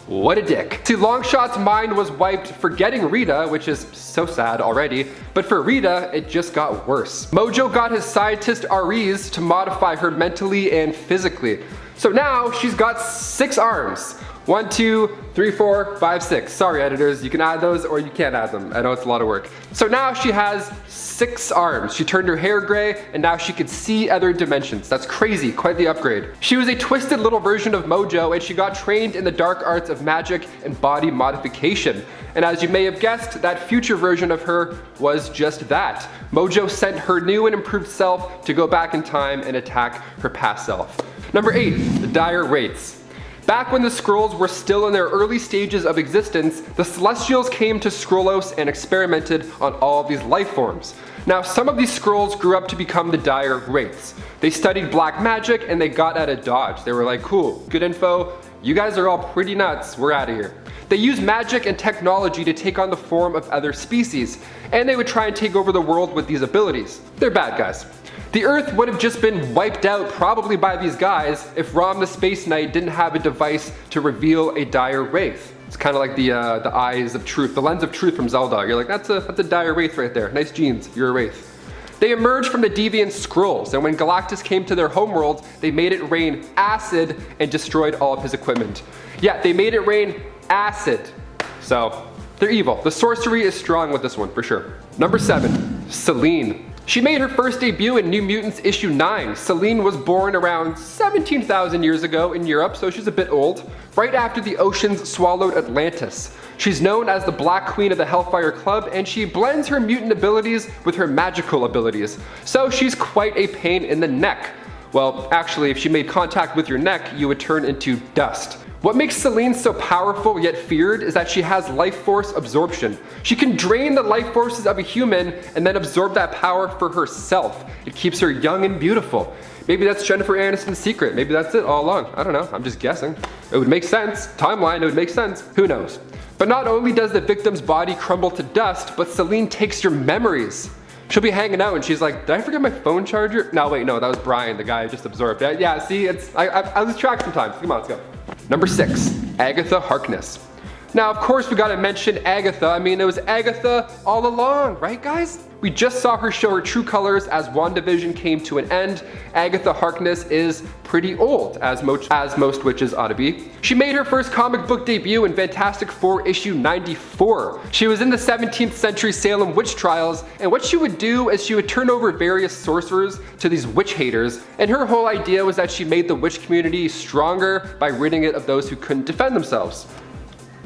What a dick. See, Longshot's mind was wiped for getting Rita, which is so sad already, but for Rita, it just got worse. Mojo got his scientist Ares to modify her mentally and physically. So now she's got 6 arms. 1, 2, 3, 4, 5, 6. Sorry editors, you can add those or you can't add them. I know it's a lot of work. So now she has 6 arms. She turned her hair gray and now she could see other dimensions. That's crazy, quite the upgrade. She was a twisted little version of Mojo and she got trained in the dark arts of magic and body modification. And as you may have guessed, that future version of her was just that. Mojo sent her new and improved self to go back in time and attack her past self. Number 8, the Dire Wraiths. Back when the Skrulls were still in their early stages of existence, the Celestials came to Skrullos and experimented on all of these life forms. Now, some of these Skrulls grew up to become the Dire Wraiths. They studied black magic and they got out of Dodge. They were like, cool, good info, you guys are all pretty nuts, we're out of here. They used magic and technology to take on the form of other species, and they would try and take over the world with these abilities. They're bad guys. The Earth would have just been wiped out probably by these guys if Rom the Space Knight didn't have a device to reveal a Dire Wraith. It's kind of like the eyes of truth, the lens of truth from Zelda. You're like, that's a Dire Wraith right there. Nice genes, you're a Wraith. They emerged from the deviant Skrulls, and when Galactus came to their homeworld, they made it rain acid and destroyed all of his equipment. Yeah, they made it rain acid. So, they're evil. The sorcery is strong with this one, for sure. Number 7, Selene. She made her first debut in New Mutants issue 9. Selene was born around 17,000 years ago in Europe, so she's a bit old, right after the oceans swallowed Atlantis. She's known as the Black Queen of the Hellfire Club, and she blends her mutant abilities with her magical abilities. So she's quite a pain in the neck. Well, actually, if she made contact with your neck, you would turn into dust. What makes Selene so powerful yet feared is that she has life force absorption. She can drain the life forces of a human and then absorb that power for herself. It keeps her young and beautiful. Maybe that's Jennifer Aniston's secret. Maybe that's it all along. I don't know. I'm just guessing. It would make sense. Timeline, it would make sense. Who knows? But not only does the victim's body crumble to dust, but Selene takes your memories. She'll be hanging out and she's like, did I forget my phone charger? No, wait, no, that was Brian, the guy I just absorbed. Yeah, see, I lose track sometimes. Come on, let's go. Number 6, Agatha Harkness. Now, of course, we gotta mention Agatha. I mean, it was Agatha all along, right, guys? We just saw her show her true colors as WandaVision came to an end. Agatha Harkness is pretty old, as most witches ought to be. She made her first comic book debut in Fantastic Four issue 94. She was in the 17th century Salem witch trials, and what she would do is she would turn over various sorcerers to these witch haters, and her whole idea was that she made the witch community stronger by ridding it of those who couldn't defend themselves.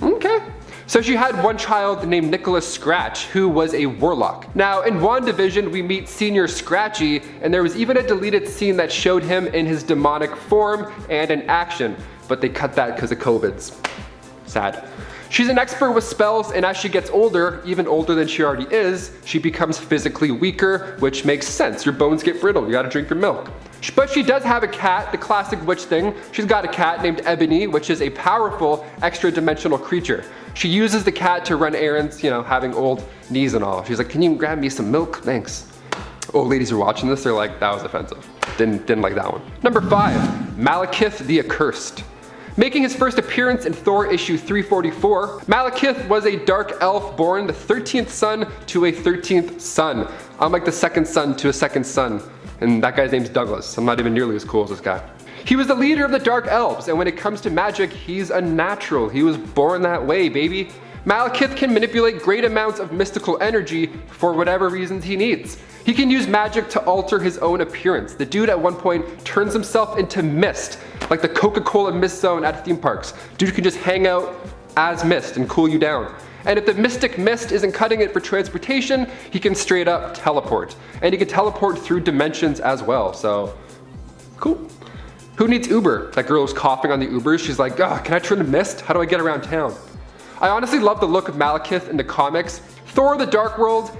Okay. So she had one child named Nicholas Scratch, who was a warlock. Now, in WandaVision, we meet Senior Scratchy, and there was even a deleted scene that showed him in his demonic form and in action, but they cut that because of COVIDs. Sad. She's an expert with spells, and as she gets older, even older than she already is, she becomes physically weaker, which makes sense. Your bones get brittle, you gotta drink your milk. But she does have a cat, the classic witch thing. She's got a cat named Ebony, which is a powerful extra-dimensional creature. She uses the cat to run errands, you know, having old knees and all. She's like, can you grab me some milk? Thanks. Old ladies are watching this, they're like, that was offensive. Didn't like that one. Number 5, Malekith the Accursed. Making his first appearance in Thor issue 344, Malekith was a dark elf born the 13th son to a 13th son. I'm like the second son to a second son, and that guy's name's Douglas. I'm not even nearly as cool as this guy. He was the leader of the Dark Elves, and when it comes to magic, he's a natural. He was born that way, baby. Malekith can manipulate great amounts of mystical energy for whatever reasons he needs. He can use magic to alter his own appearance. The dude at one point turns himself into mist, like the Coca-Cola mist zone at theme parks. Dude can just hang out as mist and cool you down. And if the mystic mist isn't cutting it for transportation, he can straight up teleport. And he can teleport through dimensions as well, so cool. Who needs Uber? That girl was coughing on the Ubers. She's like, can I turn to mist? How do I get around town? I honestly love the look of Malekith in the comics. Thor the Dark World,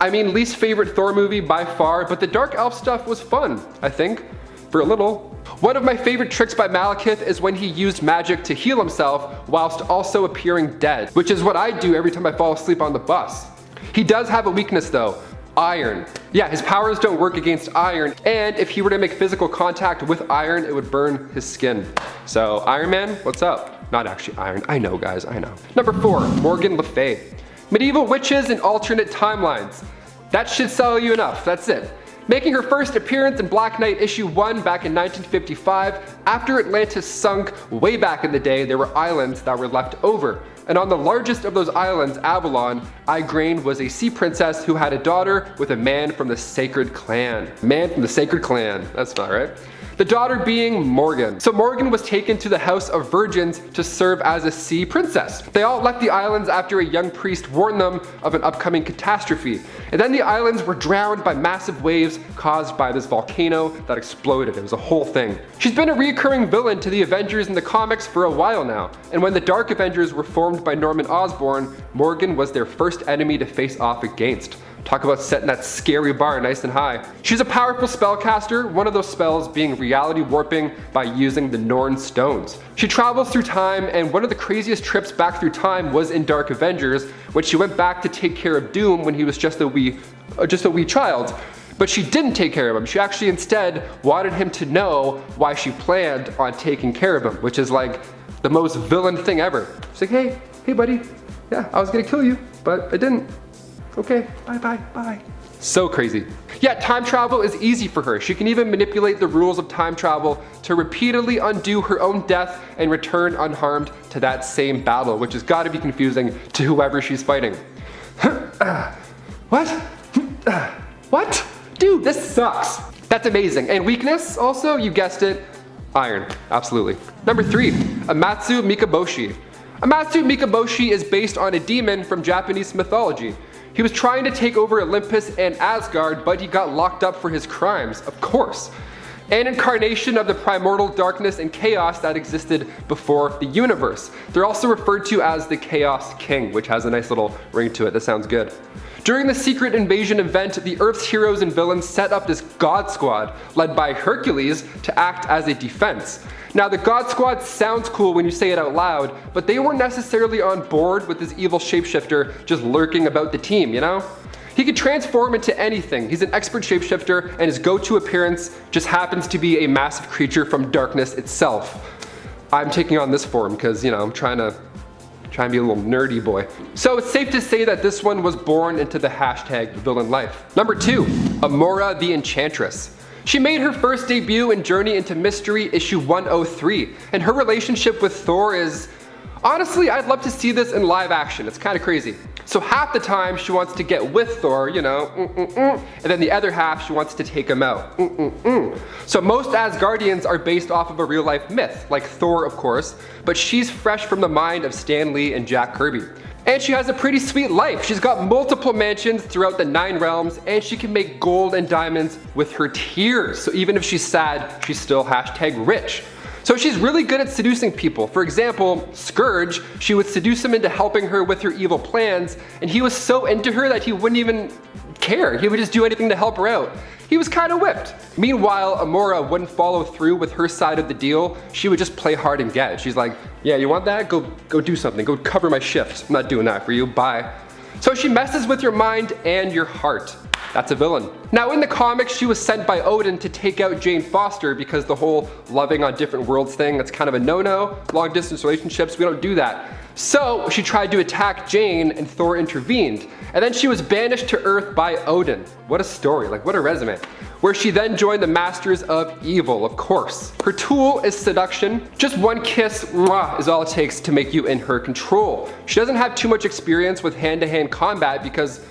I mean, least favorite Thor movie by far, but the Dark Elf stuff was fun, I think, for a little. One of my favorite tricks by Malekith is when he used magic to heal himself whilst also appearing dead, which is what I do every time I fall asleep on the bus. He does have a weakness though. Iron. Yeah, his powers don't work against iron, and if he were to make physical contact with iron, it would burn his skin. So, Iron Man, what's up? Not actually iron. I know, guys, I know. Number 4, Morgan Le Fay. Medieval witches in alternate timelines. That should sell you enough, that's it. Making her first appearance in Black Knight issue 1 back in 1955, after Atlantis sunk way back in the day, there were islands that were left over. And on the largest of those islands, Avalon, Igraine was a sea princess who had a daughter with a man from the Sacred Clan. Man from the Sacred Clan, that's not right. The daughter being Morgan. So Morgan was taken to the House of Virgins to serve as a sea princess. They all left the islands after a young priest warned them of an upcoming catastrophe. And then the islands were drowned by massive waves caused by this volcano that exploded. It was a whole thing. She's been a recurring villain to the Avengers in the comics for a while now. And when the Dark Avengers were formed by Norman Osborn, Morgan was their first enemy to face off against. Talk about setting that scary bar nice and high. She's a powerful spellcaster, one of those spells being reality warping by using the Norn stones. She travels through time, and one of the craziest trips back through time was in Dark Avengers, when she went back to take care of Doom when he was just a wee child. But she didn't take care of him. She actually instead wanted him to know why she planned on taking care of him, which is like the most villain thing ever. She's like, hey buddy, yeah, I was gonna kill you, but I didn't. Okay, bye. So crazy. Yeah, time travel is easy for her. She can even manipulate the rules of time travel to repeatedly undo her own death and return unharmed to that same battle, which has got to be confusing to whoever she's fighting. What? What? Dude, this sucks. That's amazing. And weakness also, you guessed it, iron, absolutely. Number 3, Amatsu Mikaboshi. Amatsu Mikaboshi is based on a demon from Japanese mythology. He was trying to take over Olympus and Asgard, but he got locked up for his crimes, of course. An incarnation of the primordial darkness and chaos that existed before the universe. They're also referred to as the Chaos King, which has a nice little ring to it. That sounds good. During the secret invasion event, the Earth's heroes and villains set up this God Squad, led by Hercules, to act as a defense. Now, the God Squad sounds cool when you say it out loud, but they weren't necessarily on board with this evil shapeshifter just lurking about the team, you know? He could transform into anything. He's an expert shapeshifter, and his go-to appearance just happens to be a massive creature from darkness itself. I'm taking on this form because, you know, I'm trying to Trying to be a little nerdy boy. So it's safe to say that this one was born into the hashtag villain life. Number 2, Amora the Enchantress. She made her first debut in Journey into Mystery issue 103, and her relationship with Thor is, honestly, I'd love to see this in live action. It's kind of crazy. So half the time she wants to get with Thor, you know, and then the other half she wants to take him out. So most Asgardians are based off of a real life myth, like Thor of course, but she's fresh from the mind of Stan Lee and Jack Kirby. And she has a pretty sweet life. She's got multiple mansions throughout the 9 realms, and she can make gold and diamonds with her tears. So even if she's sad, she's still hashtag rich. So she's really good at seducing people. For example, Scourge, she would seduce him into helping her with her evil plans, and he was so into her that he wouldn't even care. He would just do anything to help her out. He was kind of whipped. Meanwhile, Amora wouldn't follow through with her side of the deal. She would just play hard and get it. She's like, yeah, you want that? Go do something. Go cover my shift. I'm not doing that for you. Bye. So she messes with your mind and your heart. That's a villain. Now in the comics, she was sent by Odin to take out Jane Foster because the whole loving on different worlds thing, that's kind of a no-no. Long distance relationships, we don't do that. So she tried to attack Jane and Thor intervened. And then she was banished to Earth by Odin. What a story, like what a resume. Where she then joined the Masters of Evil, of course. Her tool is seduction. Just one kiss is all it takes to make you in her control. She doesn't have too much experience with hand-to-hand combat because,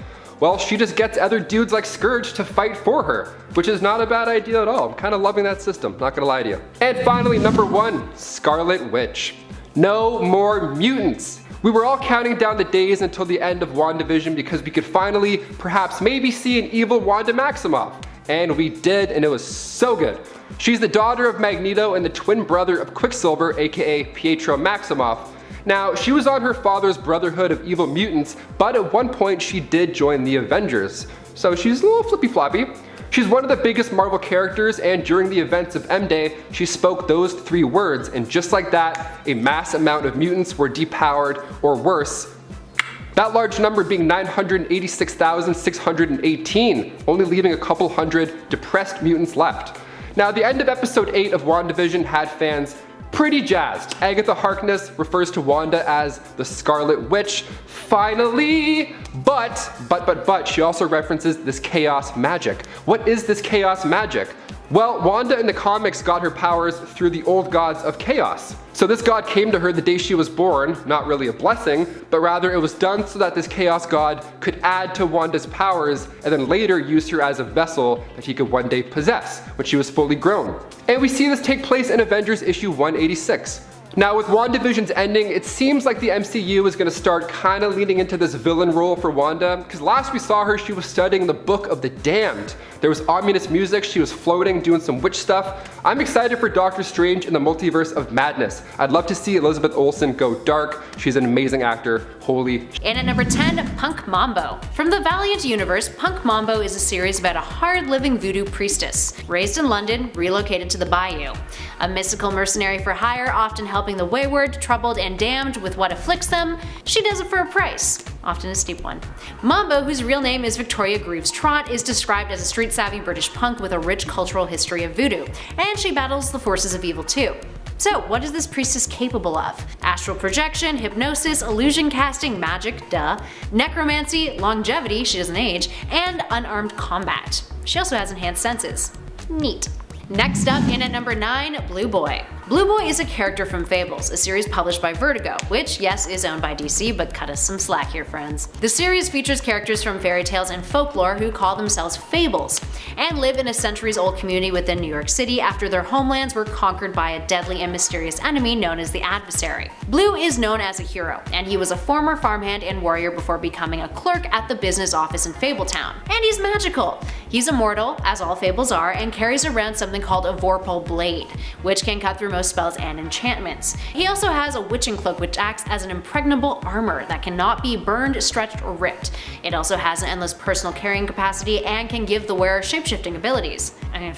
well, she just gets other dudes like Scourge to fight for her, which is not a bad idea at all. I'm kind of loving that system, not gonna lie to you. And finally, number 1, Scarlet Witch. No more mutants. We were all counting down the days until the end of WandaVision because we could finally, perhaps maybe see an evil Wanda Maximoff. And we did, and it was so good. She's the daughter of Magneto and the twin brother of Quicksilver, aka Pietro Maximoff. Now, she was on her father's Brotherhood of Evil Mutants, but at one point she did join the Avengers. So she's a little flippy-floppy. She's one of the biggest Marvel characters, and during the events of M-Day, she spoke those 3 words, and just like that, a mass amount of mutants were depowered, or worse. That large number being 986,618, only leaving a couple hundred depressed mutants left. Now, the end of episode 8 of WandaVision had fans pretty jazzed. Agatha Harkness refers to Wanda as the Scarlet Witch, finally! But, she also references this chaos magic. What is this chaos magic? Well, Wanda in the comics got her powers through the old gods of chaos. So this god came to her the day she was born, not really a blessing, but rather it was done so that this chaos god could add to Wanda's powers and then later use her as a vessel that he could one day possess when she was fully grown. And we see this take place in Avengers issue 186. Now with WandaVision's ending, it seems like the MCU is going to start kind of leaning into this villain role for Wanda, because last we saw her, she was studying the Book of the Damned. There was ominous music, she was floating, doing some witch stuff. I'm excited for Doctor Strange in the Multiverse of Madness. I'd love to see Elizabeth Olsen go dark. She's an amazing actor. Holy.
And at number 10, Punk Mambo. From the Valiant universe, Punk Mambo is a series about a hard-living voodoo priestess. Raised in London, relocated to the Bayou. A mystical mercenary for hire, often helping the wayward, troubled, and damned with what afflicts them, she does it for a price, often a steep one. Mambo, whose real name is Victoria Greaves Trott, is described as a street-savvy British punk with a rich cultural history of voodoo, and she battles the forces of evil too. So, what is this priestess capable of? Astral projection, hypnosis, illusion casting, magic, duh, necromancy, longevity, she doesn't age, and unarmed combat. She also has enhanced senses. Neat. Next up, in at number 9, Blue Boy. Blue Boy is a character from Fables, a series published by Vertigo, which, yes, is owned by DC, but cut us some slack here, friends. The series features characters from fairy tales and folklore who call themselves Fables, and live in a centuries-old community within New York City after their homelands were conquered by a deadly and mysterious enemy known as the Adversary. Blue is known as a hero, and he was a former farmhand and warrior before becoming a clerk at the business office in Fabletown. And he's magical! He's immortal, as all Fables are, and carries around something called a Vorpal Blade, which can cut through most spells and enchantments. He also has a witching cloak which acts as an impregnable armor that cannot be burned, stretched, or ripped. It also has an endless personal carrying capacity and can give the wearer shapeshifting abilities. I mean,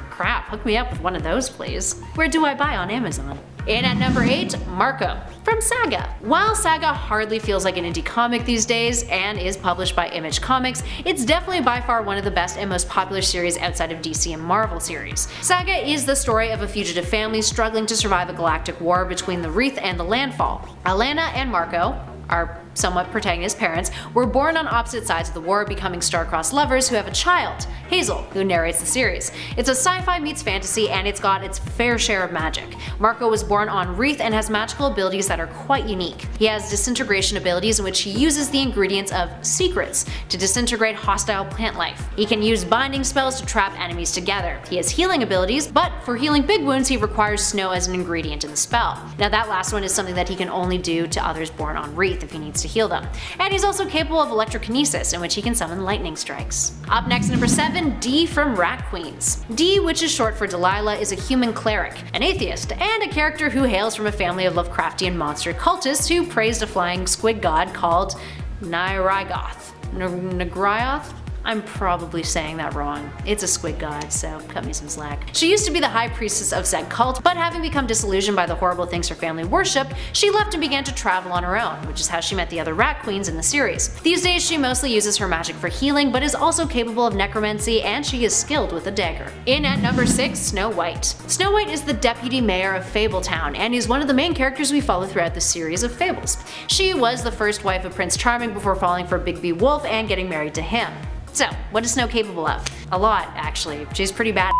crap, hook me up with one of those please. Where do I buy on Amazon? And at number 8, Marco. From
from Saga. While Saga hardly feels like an indie comic these days and is published by Image Comics, it's definitely by far one of the best and most popular series outside of DC and Marvel series. Saga is the story of a fugitive family struggling to survive a galactic war between the Wreath and the Landfall. Alana and Marco, our somewhat protagonist parents, were born on opposite sides of the war, becoming star-crossed lovers who have a child, Hazel, who narrates the series. It's a sci-fi meets fantasy, and it's got its fair share of magic. Marco was born on Wreath and has magical abilities that are quite unique. He has disintegration abilities in which he uses the ingredients of secrets to disintegrate hostile plant life. He can use binding spells to trap enemies together. He has healing abilities, but for healing big wounds he requires snow as an ingredient in the spell. Now that last one is something that he can only do to others born on Wreath if he needs to heal them. And he's also capable of electrokinesis, in which he can summon lightning strikes. Up next, number 7, Dee from Rat Queens. Dee, which is short for Delilah, is a human cleric, an atheist, and a character who hails from a family of Lovecraftian monster cultists who praised a flying squid god called Nyrgoth. Ngryoth? I'm probably saying that wrong. It's a squid god, so cut me some slack. She used to be the high priestess of said cult, but having become disillusioned by the horrible things her family worshipped, she left and began to travel on her own, which is how she met the other rat queens in the series. These days she mostly uses her magic for healing, but is also capable of necromancy, and she is skilled with a dagger. In at number 6, Snow White. Snow White is the deputy mayor of Fabletown, and is one of the main characters we follow throughout the series of fables. She was the first wife of Prince Charming before falling for Big B Wolf and getting married to him. So, what is Snow capable of? A lot, actually. She's pretty bad.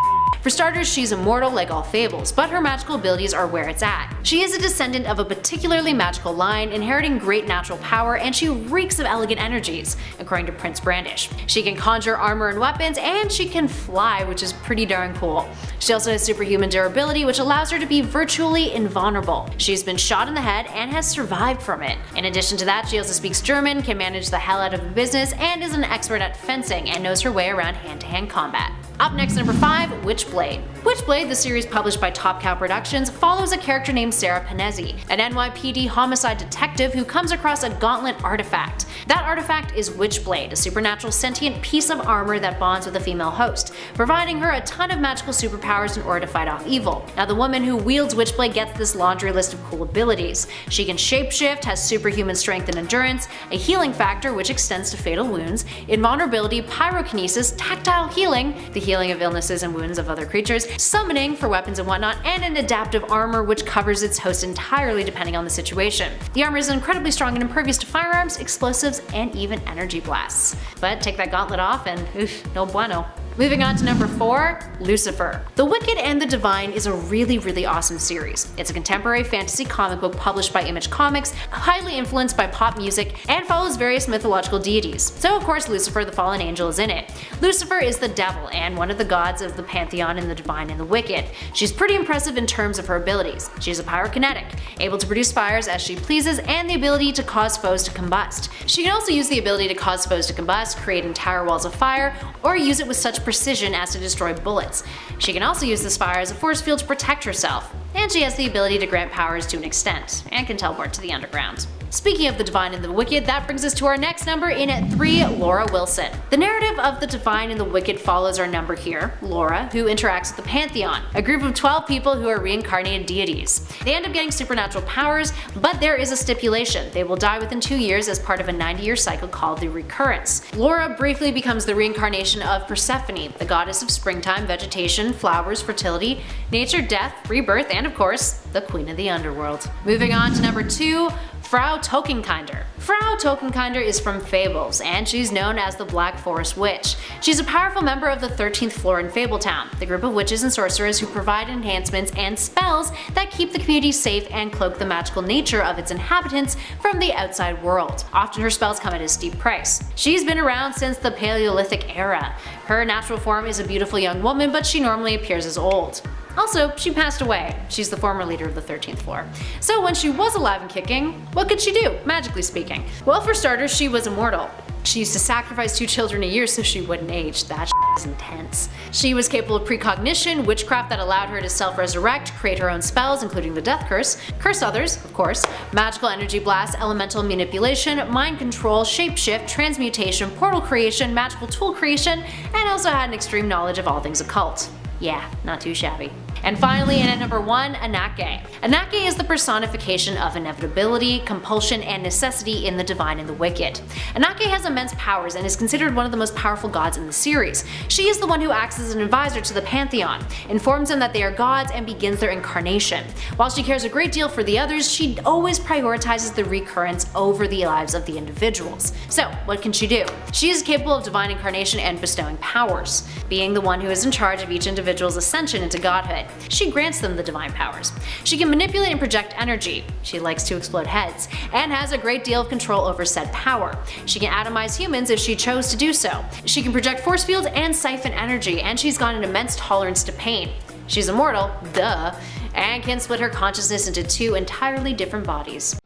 For starters, she's immortal like all fables, but her magical abilities are where it's at. She is a descendant of a particularly magical line, inheriting great natural power, and she reeks of elegant energies, according to Prince Brandish. She can conjure armor and weapons, and she can fly, which is pretty darn cool. She also has superhuman durability, which allows her to be virtually invulnerable. She's been shot in the head and has survived from it. In addition to that, she also speaks German, can manage the hell out of a business, and is an expert at fencing and knows her way around hand-to-hand combat. Up next, number 5, Witchblade. Witchblade, the series published by Top Cow Productions, follows a character named Sarah Panezzi, an NYPD homicide detective who comes across a gauntlet artifact. That artifact is Witchblade, a supernatural sentient piece of armor that bonds with a female host, providing her a ton of magical superpowers in order to fight off evil. Now the woman who wields Witchblade gets this laundry list of cool abilities. She can shapeshift, has superhuman strength and endurance, a healing factor which extends to fatal wounds, invulnerability, pyrokinesis, tactile healing, the healing of illnesses and wounds of other creatures, summoning for weapons and whatnot, and an adaptive armor which covers its host entirely depending on the situation. The armor is incredibly strong and impervious to firearms, explosives, and even energy blasts. But take that gauntlet off and oof, no bueno. Moving on to number 4, Lucifer. The Wicked and the Divine is a really awesome series. It's a contemporary fantasy comic book published by Image Comics, highly influenced by pop music, and follows various mythological deities. So of course Lucifer the fallen angel is in it. Lucifer is the devil and one of the gods of the pantheon in the Divine and the Wicked. She's pretty impressive in terms of her abilities. She's a pyrokinetic, able to produce fires as she pleases, and the ability to cause foes to combust. She can also use the ability to cause foes to combust, create entire walls of fire, or use it with such precision as to destroy bullets. She can also use this fire as a force field to protect herself, and she has the ability to grant powers to an extent, and can teleport to the underground. Speaking of the Divine and the Wicked, that brings us to our next number. In at 3, Laura Wilson. The narrative of the Divine and the Wicked follows our number here, Laura, who interacts with the Pantheon, a group of 12 people who are reincarnated deities. They end up getting supernatural powers, but there is a stipulation. They will die within 2 years as part of a 90-year cycle called the Recurrence. Laura briefly becomes the reincarnation of Persephone, the goddess of springtime, vegetation, flowers, fertility, nature, death, rebirth, and of course, the queen of the underworld. Moving on to number 2, Frau Tokenkinder. Frau Tokenkinder is from Fables, and she's known as the Black Forest Witch. She's a powerful member of the 13th floor in Fabletown, the group of witches and sorcerers who provide enhancements and spells that keep the community safe and cloak the magical nature of its inhabitants from the outside world. Often her spells come at a steep price. She's been around since the Paleolithic era. Her natural form is a beautiful young woman, but she normally appears as old. Also, she passed away. She's the former leader of the 13th floor. So when she was alive and kicking, what could she do, magically speaking? Well, for starters, she was immortal. She used to sacrifice 2 children a year so she wouldn't age. That is intense. She was capable of precognition, witchcraft that allowed her to self-resurrect, create her own spells, including the death curse, curse others, of course, magical energy blasts, elemental manipulation, mind control, shapeshift, transmutation, portal creation, magical tool creation, and also had an extreme knowledge of all things occult. Yeah, not too shabby. And finally, and at number 1, Anake. Anake is the personification of inevitability, compulsion, and necessity in the divine and the wicked. Anake has immense powers and is considered one of the most powerful gods in the series. She is the one who acts as an advisor to the Pantheon, informs them that they are gods, and begins their incarnation. While she cares a great deal for the others, she always prioritizes the recurrence over the lives of the individuals. So, what can she do? She is capable of divine incarnation and bestowing powers, being the one who is in charge of each individual's ascension into godhood. She grants them the divine powers. She can manipulate and project energy. She likes to explode heads, and has a great deal of control over said power. She can atomize humans if she chose to do so. She can project force fields and siphon energy, and she's got an immense tolerance to pain. She's immortal, duh, and can split her consciousness into 2 entirely different bodies.